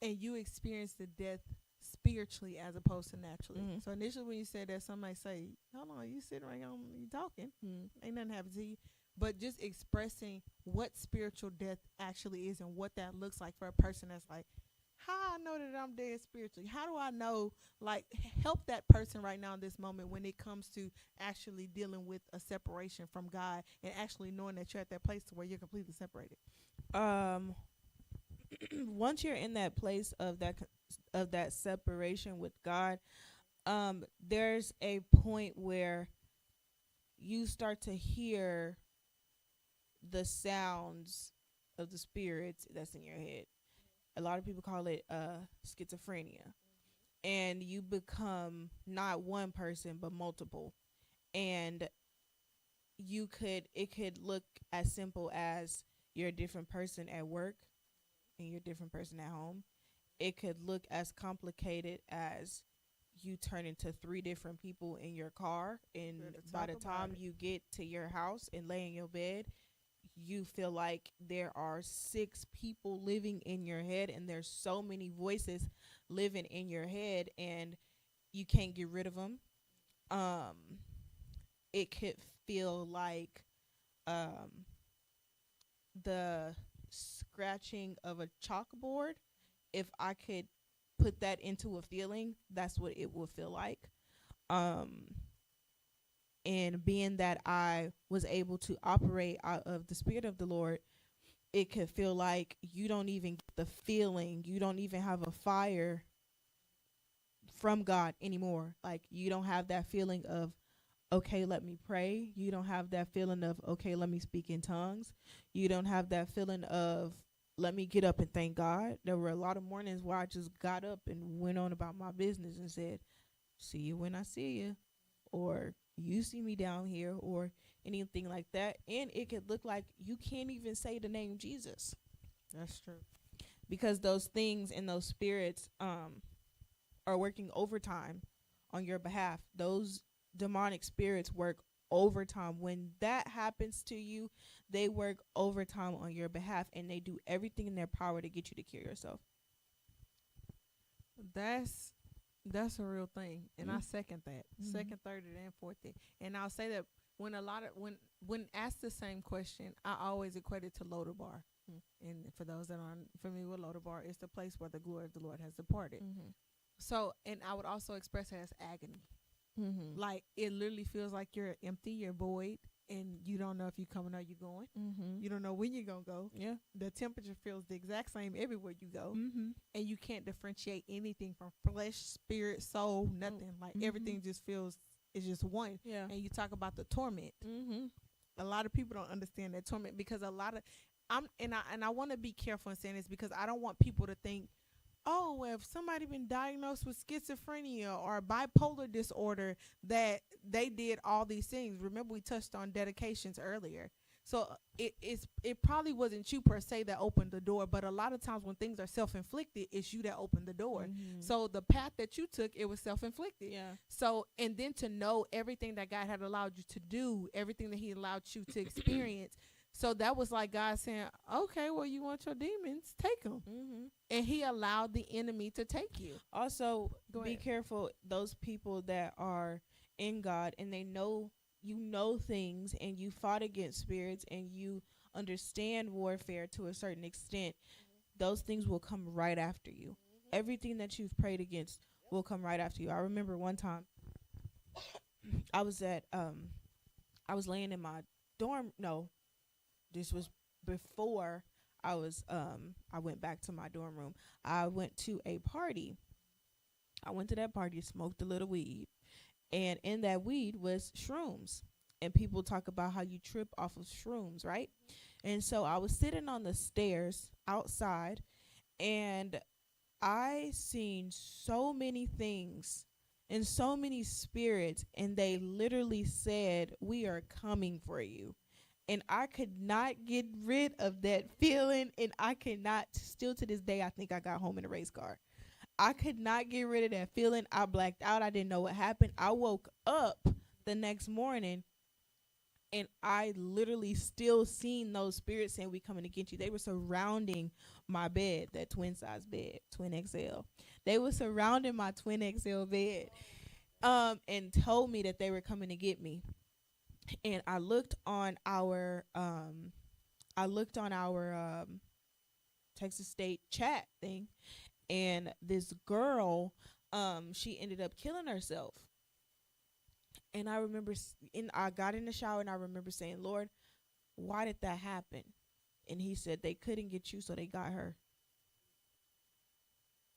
you experienced the death spiritually as opposed to naturally. So initially when you said that, somebody say, hold on, you sitting right on, you talking, ain't nothing happened to you. But just expressing what spiritual death actually is and what that looks like for a person that's like, how I know that I'm dead spiritually? How do I know? Like, help that person right now in this moment when it comes to actually dealing with a separation from God, and actually knowing that you're at that place to where you're completely separated. Once you're in that place of that separation with God, there's a point where you start to hear the sounds of the spirits that's in your head. A lot of people call it schizophrenia. And you become not one person but multiple. And it could look as simple as you're a different person at work and you're a different person at home. It could look as complicated as you turn into 3 different people in your car, and by the time you get to your house and lay in your bed, you feel like there are 6 people living in your head, and there's so many voices living in your head, and you can't get rid of them. It could feel like the scratching of a chalkboard. If I could put that into a feeling, that's what it will feel like. And being that I was able to operate out of the Spirit of the Lord, it could feel like you don't even get the feeling. You don't even have a fire from God anymore. Like, you don't have that feeling of, okay, let me pray. You don't have that feeling of, okay, let me speak in tongues. You don't have that feeling of, let me get up and thank God. There were a lot of mornings where I just got up and went on about my business and said, see you when I see you, or you see me down here, or anything like that. And it could look like you can't even say the name Jesus. That's true. Because those things and those spirits are working overtime on your behalf. Those demonic spirits work overtime. When that happens to you, they work overtime on your behalf, and they do everything in their power to get you to kill yourself. That's a real thing, and I second that. Second, third, and fourth thing. And I'll say that when asked the same question, I always equate it to Lodabar. And for those that aren't familiar with Lodabar, it's the place where the glory of the Lord has departed. So, and I would also express it as agony. Like, it literally feels like you're empty, you're void, and you don't know if you're coming or you're going. You don't know when you're going to go. Yeah. The temperature feels the exact same everywhere you go. And you can't differentiate anything from flesh, spirit, soul, nothing. Like, everything just feels, it's just one. Yeah. And you talk about the torment. A lot of people don't understand that torment, because a lot of, I want to be careful in saying this, because I don't want people to think, oh, well, if somebody been diagnosed with schizophrenia or bipolar disorder, that they did all these things. Remember, we touched on dedications earlier. So it probably wasn't you per se that opened the door, but a lot of times when things are self-inflicted, it's you that opened the door. Mm-hmm. So the path that you took, it was self-inflicted. Yeah. So, and then to know everything that God had allowed you to do, everything that he allowed you to experience. So that was like God saying, okay, well, you want your demons, take them. Mm-hmm. And he allowed the enemy to take you. Also, Go be ahead. careful those people that are in God and they know you know things and you fought against spirits and you understand warfare to a certain extent. Those things will come right after you. Everything that you've prayed against will come right after you. I remember one time I was laying in my dorm. No, this was before I went back to my dorm room. I went to a party. I went to that party, smoked a little weed, and in that weed was shrooms. And people talk about how you trip off of shrooms, right? And so I was sitting on the stairs outside, and I seen so many things and so many spirits, and they literally said, "We are coming for you." And I could not get rid of that feeling, and I cannot, still to this day, I think I got home in a race car. I could not get rid of that feeling. I blacked out. I didn't know what happened. I woke up the next morning, and I literally still seen those spirits saying, "We coming to get you." They were surrounding my bed, that twin size bed, twin XL. They were surrounding my twin XL bed, and told me that they were coming to get me. And I looked on our Texas State chat thing, and this girl, she ended up killing herself. And I remember, I got in the shower and I remember saying, "Lord, why did that happen?" And he said, "They couldn't get you, so they got her."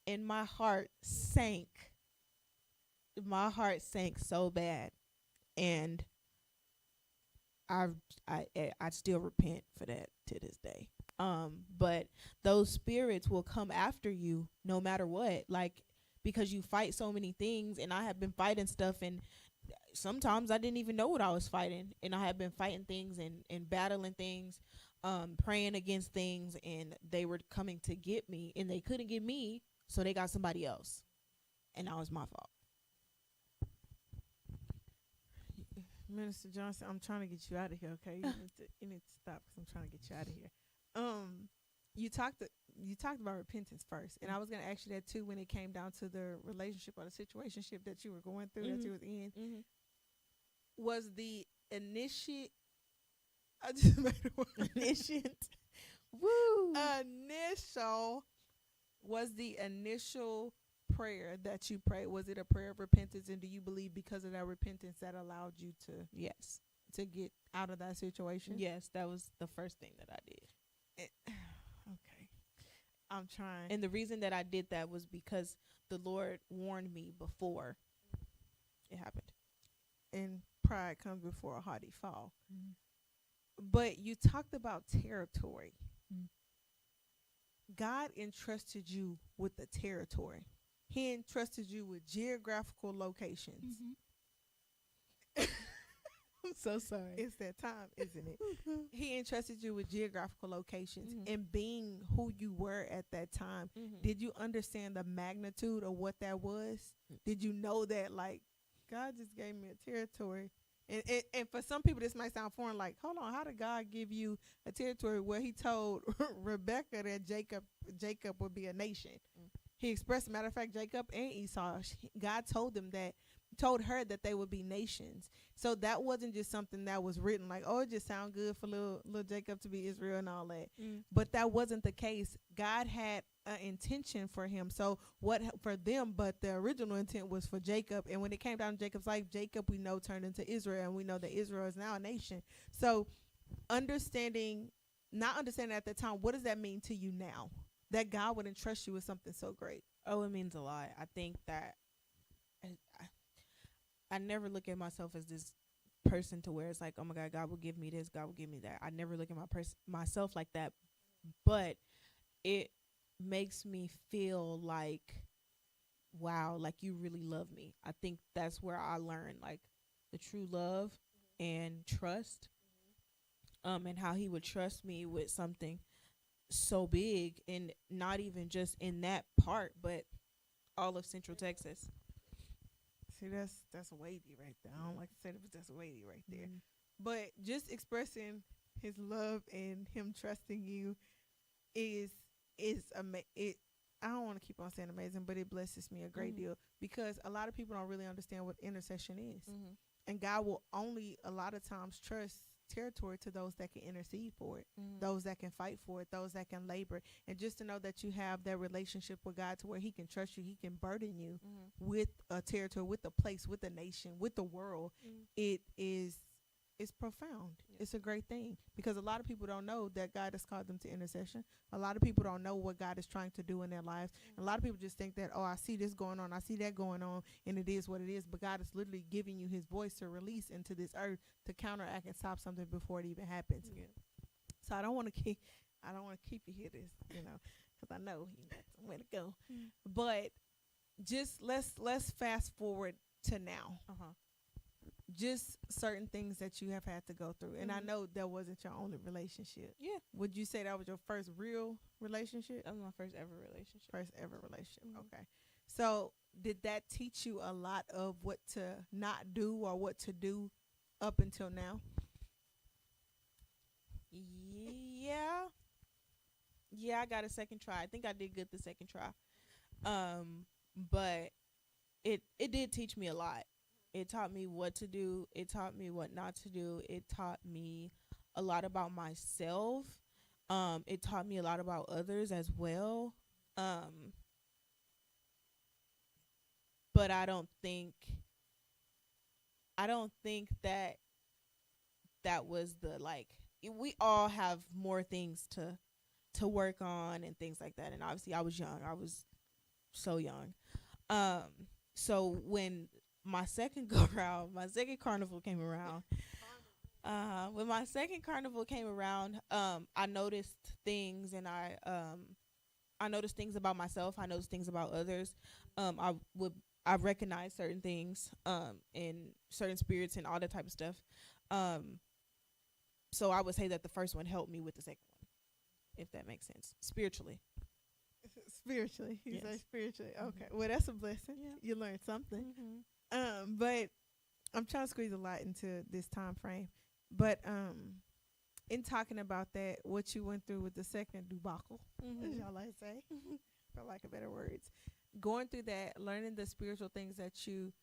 And my heart sank. My heart sank so bad. And I still repent for that to this day. But those spirits will come after you no matter what, like, because you fight so many things. And I have been fighting stuff, and sometimes I didn't even know what I was fighting, and I have been fighting things and battling things, praying against things, and they were coming to get me, and they couldn't get me, so they got somebody else, and that was my fault. Minister Johnson, I'm trying to get you out of here, okay? You need to stop because I'm trying to get you out of here. You talked about repentance first, and I was going to ask you that too when it came down to the relationship or the situationship that you were going through, that you was in. Was the initiate? I just made a word. Initiate. Woo. Initial. Was the initial prayer that you prayed, was it a prayer of repentance, and do you believe because of that repentance that allowed you to Yes. to get out of that situation? Yes, that was the first thing that I did. Okay. I'm trying. And the reason that I did that was because the Lord warned me before it happened. And pride comes before a haughty fall. But you talked about territory. God entrusted you with the territory. He entrusted you with geographical locations. I'm so sorry. It's that time, isn't it? He entrusted you with geographical locations, and being who you were at that time. Did you understand the magnitude of what that was? Did you know that, like, God just gave me a territory? And for some people, this might sound foreign, like, hold on, how did God give you a territory where he told Rebecca that Jacob would be a nation? He expressed, matter of fact, Jacob and Esau, God told her that they would be nations. So that wasn't just something that was written like, oh, it just sounds good for little Jacob to be Israel and all that. But that wasn't the case. God had an intention for him. So what for them, but the original intent was for Jacob. And when it came down to Jacob's life, Jacob, we know, turned into Israel, and we know that Israel is now a nation. So not understanding at the time, what does that mean to you now? That God would entrust you with something so great. Oh, it means a lot. I think that I never look at myself as this person to where it's like, oh my God, God will give me this, God will give me that. I never look at myself like that, but it makes me feel like, wow, like you really love me. I think that's where I learned like the true love and trust. and how he would trust me with something so big, and not even just in that part, but all of Central Texas. See, that's weighty right there. I don't like to say it, but that's weighty right there. Mhm. But just expressing his love and him trusting you is it. I don't want to keep on saying amazing, but it blesses me a great deal, because a lot of people don't really understand what intercession is, and God will only a lot of times trust territory to those that can intercede for it, those that can fight for it, those that can labor. And just to know that you have that relationship with God to where he can trust you, he can burden you with a territory, with a place, with a nation, with the world, it is it's profound. It's a great thing, because a lot of people don't know that God has called them to intercession. A lot of people don't know what God is trying to do in their lives. A lot of people just think that, oh, I see this going on, I see that going on, and it is what it is. But God is literally giving you his voice to release into this earth to counteract and stop something before it even happens. So I don't want to keep you here this, because I know you got somewhere to go. But just let's fast forward to now. Just certain things that you have had to go through. And I know that wasn't your only relationship. Yeah. Would you say that was your first real relationship? That was my first ever relationship. First ever relationship. Okay. So did that teach you a lot of what to not do or what to do up until now? Yeah. Yeah, I got a second try. I think I did good the second try. But it did teach me a lot. It taught me what to do. It taught me what not to do. It taught me a lot about myself. It taught me a lot about others as well. But I don't think that was the, like, we all have more things to work on and things like that. And obviously I was young. I was so young. So when my second go around, my second carnival came around. When my second carnival came around, I noticed things, and I noticed things about myself. I noticed things about others. I recognized certain things, and certain spirits and all that type of stuff. So I would say that the first one helped me with the second one, if that makes sense, spiritually. Spiritually, you say spiritually. Mm-hmm. Okay, well, that's a blessing. Yeah. You learned something. Mm-hmm. But I'm trying to squeeze a lot into this time frame. But in talking about that, what you went through with the second debacle, as y'all like to say, for lack of better words, going through that, learning the spiritual things that you've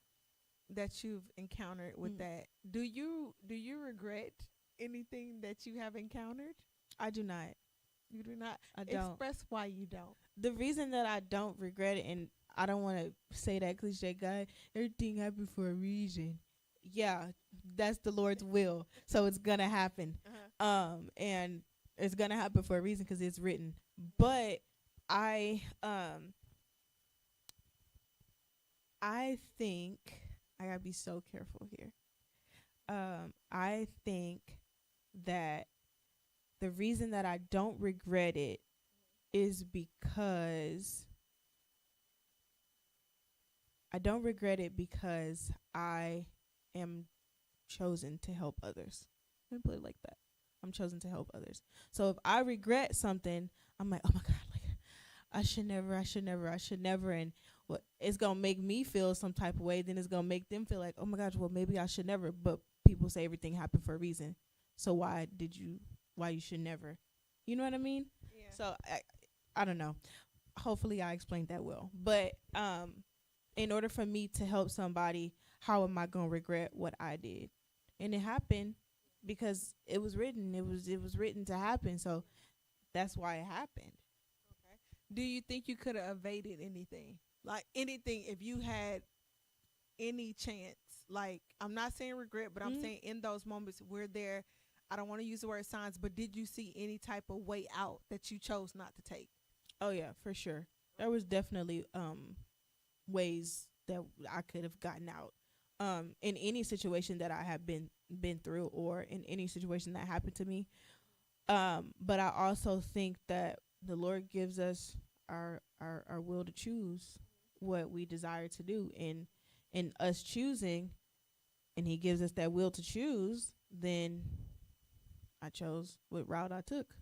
encountered with that. Do you regret anything that you have encountered? I do not. You do not? I don't. Express why you don't. The reason that I don't regret it, and I don't want to say that cliche guy, everything happened for a reason. Yeah, that's the Lord's will. So it's going to happen. And it's going to happen for a reason, because it's written. But I think I got to be so careful here. I think that the reason that I don't regret it is because I am chosen to help others. Let me put it like that. I'm chosen to help others. So if I regret something, I'm like, oh my God, like I should never. And what it's going to make me feel some type of way. Then it's going to make them feel like, oh my gosh, well, maybe I should never. But people say everything happened for a reason. So why you should never? You know what I mean? Yeah. So I don't know. Hopefully I explained that well. But in order for me to help somebody, how am I going to regret what I did? And it happened because it was written. It was written to happen. So that's why it happened. Okay. Do you think you could have evaded anything? Like anything, if you had any chance? Like, I'm not saying regret, but I'm saying in those moments where there, I don't want to use the word signs, but did you see any type of way out that you chose not to take? Oh yeah, for sure. There was definitely ways that I could have gotten out. In any situation that I have been through, or in any situation that happened to me. But I also think that the Lord gives us our will to choose what we desire to do, and in us choosing, and He gives us that will to choose, then I chose what route I took.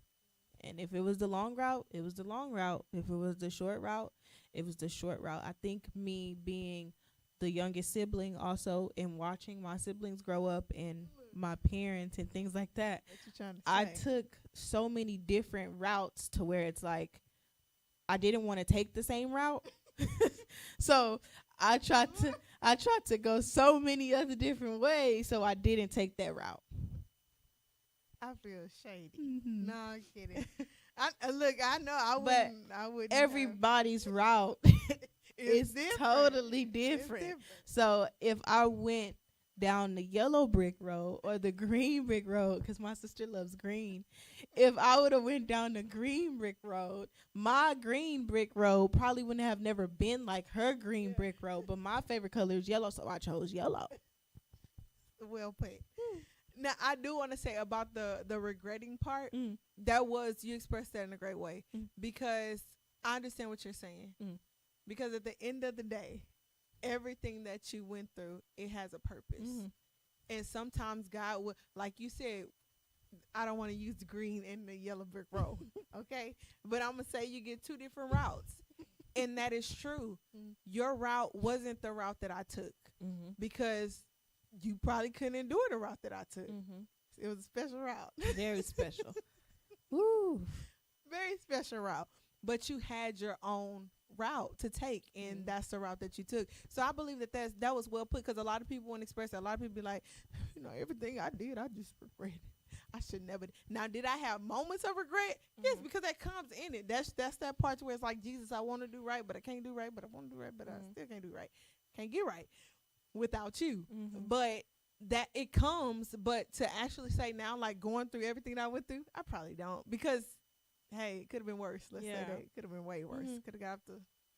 And if it was the long route, it was the long route. If it was the short route, it was the short route. I think me being the youngest sibling also, and watching my siblings grow up and my parents and things like that, What you trying to say? I took so many different routes to where it's like I didn't want to take the same route. So I tried to go so many other different ways, so I didn't take that route. I feel shady. Mm-hmm. No, I'm kidding. Look, I know I But wouldn't. Everybody's route is different. totally It's different. So if I went down the yellow brick road or the green brick road, because my sister loves green, if I would have went down the green brick road, my green brick road probably wouldn't have never been like her green brick road. But my favorite color is yellow, so I chose yellow. Well put. Now I do want to say about the regretting part. Mm. That was, you expressed that in a great way, Mm. because I understand what you're saying. Mm. Because at the end of the day, everything that you went through, it has a purpose. Mm-hmm. And sometimes God will, like you said, I don't want to use the green and the yellow brick road, okay? But I'm going to say you get two different routes. And that is true. Mm. Your route wasn't the route that I took, Mm-hmm. because you probably couldn't endure the route that I took. Mm-hmm. It was a special route. Very special. Woo. Very special route. But you had your own route to take, and that's the route that you took. So I believe that was well put, because a lot of people wouldn't express that. A lot of people be like, everything I did, I just regret it. I should never. Now, did I have moments of regret? Yes, because that comes in it. That's that part where it's like, Jesus, I want to do right, but I can't do right, but I want to do right, but I still can't do right. Can't get right without you. Mm-hmm. But that it comes, but to actually say now, like going through everything that I went through, I probably don't, because hey, it could have been worse. Let's say that. It could have been way worse. Mm-hmm. Could have got up to,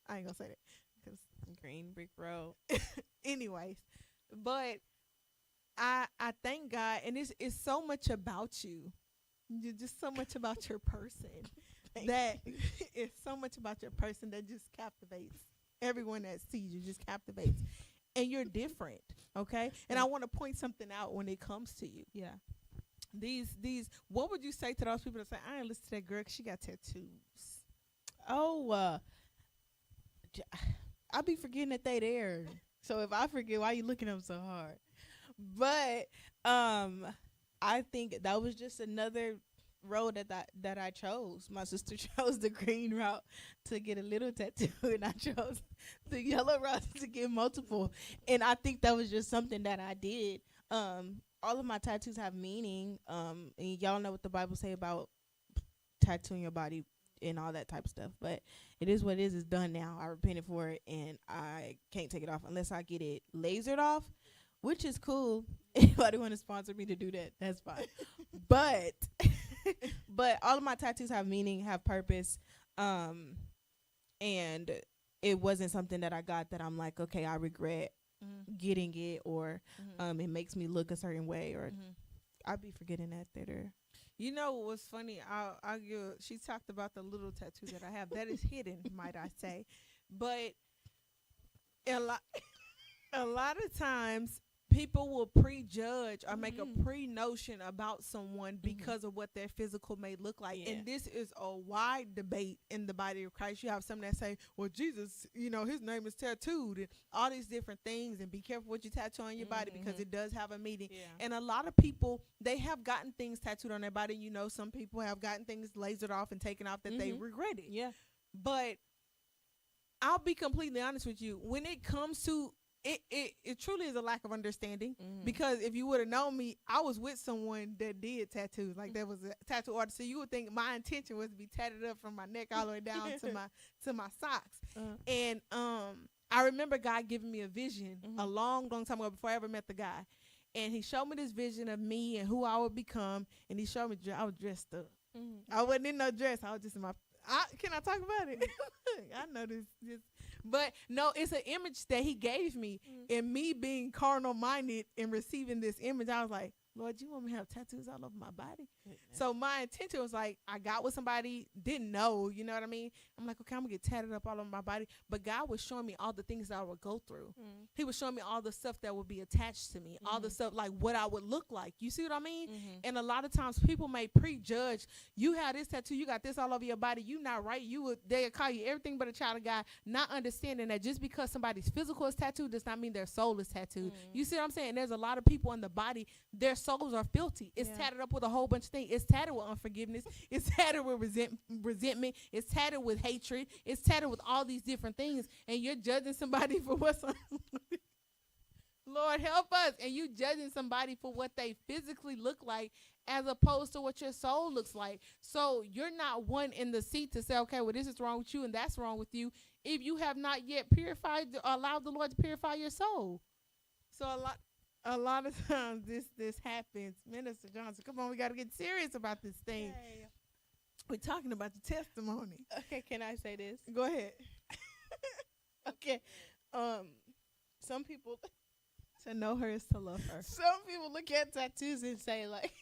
I ain't gonna say that, because Green brick road. anyways, but I thank God, and it's so much about you. You're just so much about your person that it's so much about your person that just captivates everyone that sees you, just captivates. And you're different, okay? And I want to point something out when it comes to you. Yeah. These what would you say to those people that say, I ain't listen to that girl 'cause she got tattoos? Oh, I be forgetting that they there. So if I forget, why you looking at them so hard? But I think that was just another road that I chose. My sister chose the green route to get a little tattoo, and I chose the yellow route to get multiple. And I think that was just something that I did. All of my tattoos have meaning. And y'all know what the Bible say about tattooing your body and all that type of stuff. But it is what it is. It's done now. I repented for it, and I can't take it off unless I get it lasered off, which is cool. Anybody want to sponsor me to do that, that's fine. But all of my tattoos have meaning, have purpose. And it wasn't something that I got that I'm like, okay, I regret getting it, or it makes me look a certain way, or I'd be forgetting that they're. You know what's funny? I'll give. She talked about the little tattoo that I have that is hidden, might I say, but a lot of times people will prejudge or make a pre-notion about someone because of what their physical may look like. Yeah. And this is a wide debate in the body of Christ. You have some that say, well, Jesus, his name is tattooed, and all these different things, and be careful what you tattoo on your body because it does have a meaning. Yeah. And a lot of people, they have gotten things tattooed on their body. Some people have gotten things lasered off and taken off that they regretted. Yeah. But I'll be completely honest with you. When it comes to it truly is a lack of understanding, because if you would have known me, I was with someone that did tattoos. Like, that was a tattoo artist. So you would think my intention was to be tatted up from my neck all the way down to my socks. And I remember God giving me a vision a long time ago, before I ever met the guy. And he showed me this vision of me and who I would become. And he showed me I was dressed up. I wasn't in no dress. I was just in my. Can I talk about it? I know this. But no, it's an image that he gave me, and me being carnal minded and receiving this image, I was like, Lord, you want me to have tattoos all over my body? So my intention was like, I got with somebody, didn't know, you know what I mean? I'm like, okay, I'm going to get tatted up all over my body. But God was showing me all the things that I would go through. Mm-hmm. He was showing me all the stuff that would be attached to me, all the stuff, like what I would look like. You see what I mean? Mm-hmm. And a lot of times people may prejudge, you have this tattoo, you got this all over your body, you not right. They'll call you everything but a child of God, not understanding that just because somebody's physical is tattooed does not mean their soul is tattooed. You see what I'm saying? There's a lot of people in the body, their souls are filthy. It's tatted up with a whole bunch of things. It's tatted with unforgiveness. It's tatted with resentment. It's tatted with hatred. It's tatted with all these different things. And you're judging somebody for what's on. Lord, help us. And you judging somebody for what they physically look like as opposed to what your soul looks like. So you're not one in the seat to say, okay, well, this is wrong with you and that's wrong with you, if you have not yet allowed the Lord to purify your soul. So a lot of times this happens. Minister Johnson, come on, we got to get serious about this thing. Hey. We're talking about the testimony. Okay, can I say this? Go ahead. Okay. Some people To know her is to love her. some people look at tattoos and say like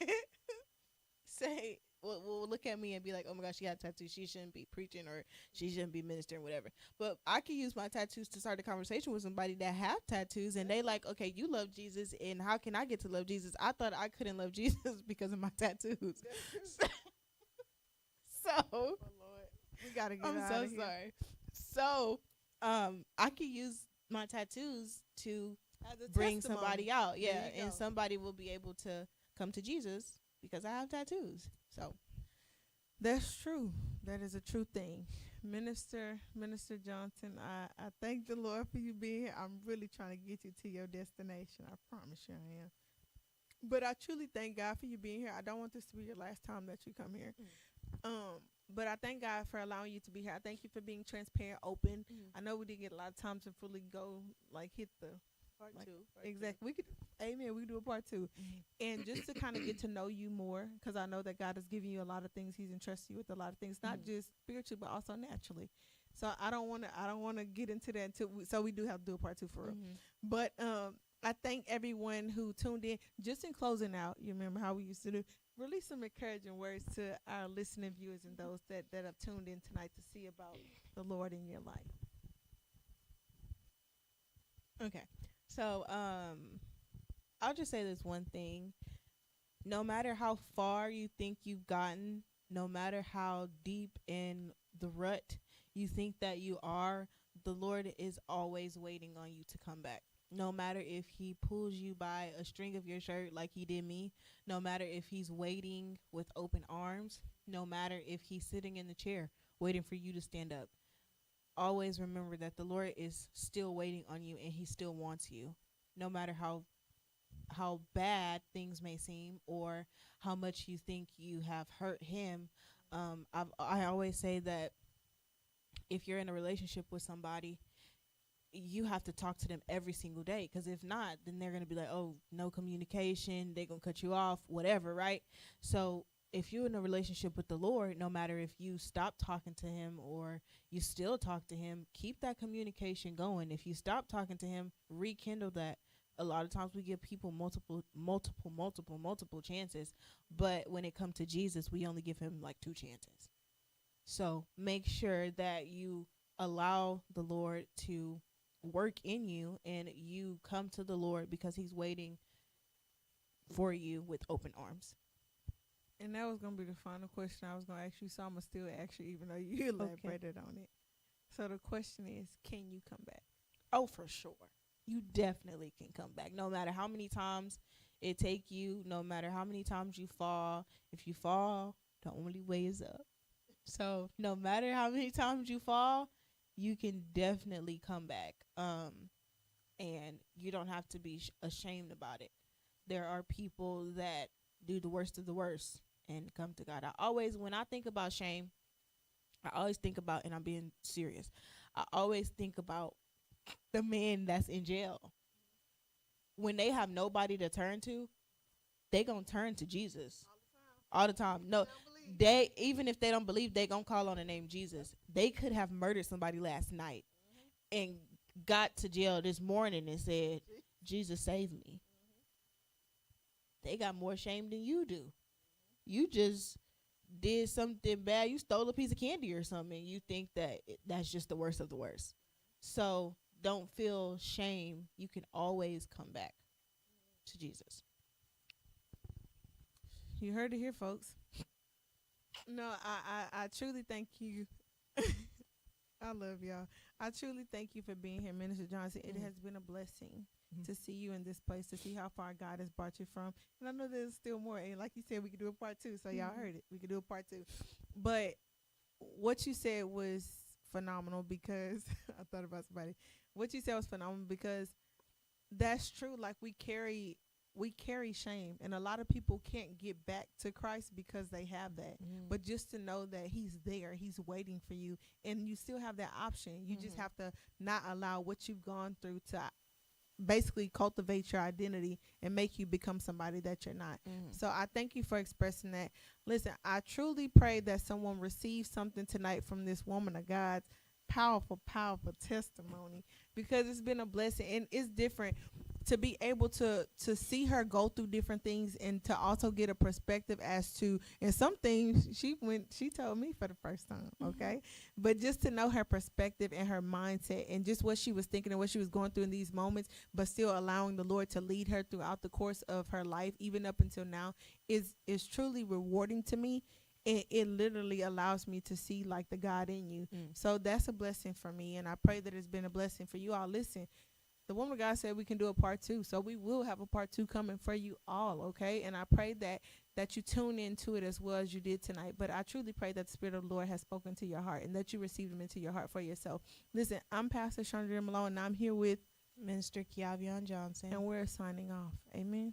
will look at me and be like, oh my gosh, she got a tattoo, she shouldn't be preaching or she shouldn't be ministering, whatever. But I can use my tattoos to start a conversation with somebody that have tattoos and they like, okay, you love Jesus and how can I get to love Jesus? I thought I couldn't love Jesus because of my tattoos. So Oh, Lord. We got to get I'm out so of here. sorry. So I can use my tattoos to As a bring testimony. somebody out. There Yeah, you and go. somebody will be able to come to Jesus because I have tattoos. So That's true. That is a true thing. Minister Johnson, I thank the Lord for you being here. I'm really trying to get you to your destination. I promise you I am. But I truly thank God for you being here. I don't want this to be your last time that you come here. But I thank God for allowing you to be here. I thank you for being transparent, open. I know we didn't get a lot of time to fully go, like, hit the part like, two. exactly. We could, amen. We could do a part 2, and just to kind of get to know you more, because I know that God has given you a lot of things. He's entrusted you with a lot of things, not just spiritually, but also naturally. So I don't want to get into that until so we do have to do a part 2 for real. But I thank everyone who tuned in. Just in closing out, you remember how we used to do. Release some encouraging words to our listening viewers and those that have tuned in tonight to see about the Lord in your life. Okay. So I'll just say this one thing. No matter how far you think you've gotten, no matter how deep in the rut you think that you are, the Lord is always waiting on you to come back. No matter if he pulls you by a string of your shirt like he did me, no matter if he's waiting with open arms, no matter if he's sitting in the chair waiting for you to stand up, always remember that the Lord is still waiting on you and he still wants you. No matter how bad things may seem or how much you think you have hurt him, I always say that if you're in a relationship with somebody, you have to talk to them every single day, because if not, then they're going to be like, oh, no communication, they're going to cut you off, whatever, right? So if you're in a relationship with the Lord, no matter if you stop talking to him or you still talk to him, keep that communication going. If you stop talking to him, rekindle that. A lot of times we give people multiple chances, but when it comes to Jesus, we only give him like 2 chances. So make sure that you allow the Lord to work in you and you come to the Lord because he's waiting for you with open arms. And that was going to be the final question I was going to ask you, so I'm going to still ask you even though you elaborated on it. So the question is, can you come back? Oh, for sure. You definitely can come back. No matter how many times it take you, no matter how many times you fall. If you fall, the only way is up. So no matter how many times you fall, you can definitely come back. And you don't have to be ashamed about it. There are people that do the worst of the worst and come to God. When I think about shame, I always think about, and I'm being serious, I always think about the man that's in jail. When they have nobody to turn to, they gonna turn to Jesus all the time. No, they, even if they don't believe, they gonna call on the name Jesus. They could have murdered somebody last night and got to jail this morning and said, Jesus, save me. they got more shame than you do. You just did something bad. You stole a piece of candy or something. You think that that's just the worst of the worst. So don't feel shame. You can always come back to Jesus. You heard it here, folks. No, I truly thank you. I love y'all. I truly thank you for being here, Minister Johnson. It has been a blessing to see you in this place, to see how far God has brought you from. And I know there's still more. And like you said, we could do a part 2. So y'all heard it. We could do a part 2. But what you said was phenomenal, because I thought about somebody. What you said was phenomenal, because that's true. Like, we carry shame, and a lot of people can't get back to Christ because they have that. But just to know that he's there, he's waiting for you, and you still have that option. You just have to not allow what you've gone through to basically cultivate your identity and make you become somebody that you're not. So I thank you for expressing that. Listen, I truly pray that someone receives something tonight from this woman of God's powerful testimony, because it's been a blessing, and it's different to be able to see her go through different things, and to also get a perspective as to, and some things she told me for the first time, okay? But just to know her perspective and her mindset, and just what she was thinking and what she was going through in these moments, but still allowing the Lord to lead her throughout the course of her life, even up until now, is truly rewarding to me. It literally allows me to see like the God in you. So that's a blessing for me, and I pray that it's been a blessing for you all. Listen, the woman of God said we can do a part 2, so we will have a part 2 coming for you all, okay? And I pray that you tune into it as well as you did tonight. But I truly pray that the Spirit of the Lord has spoken to your heart, and that you receive him into your heart for yourself. Listen, I'm Pastor Chandrea Malone, and I'm here with Minister Kiavion Johnson. And we're signing off. Amen.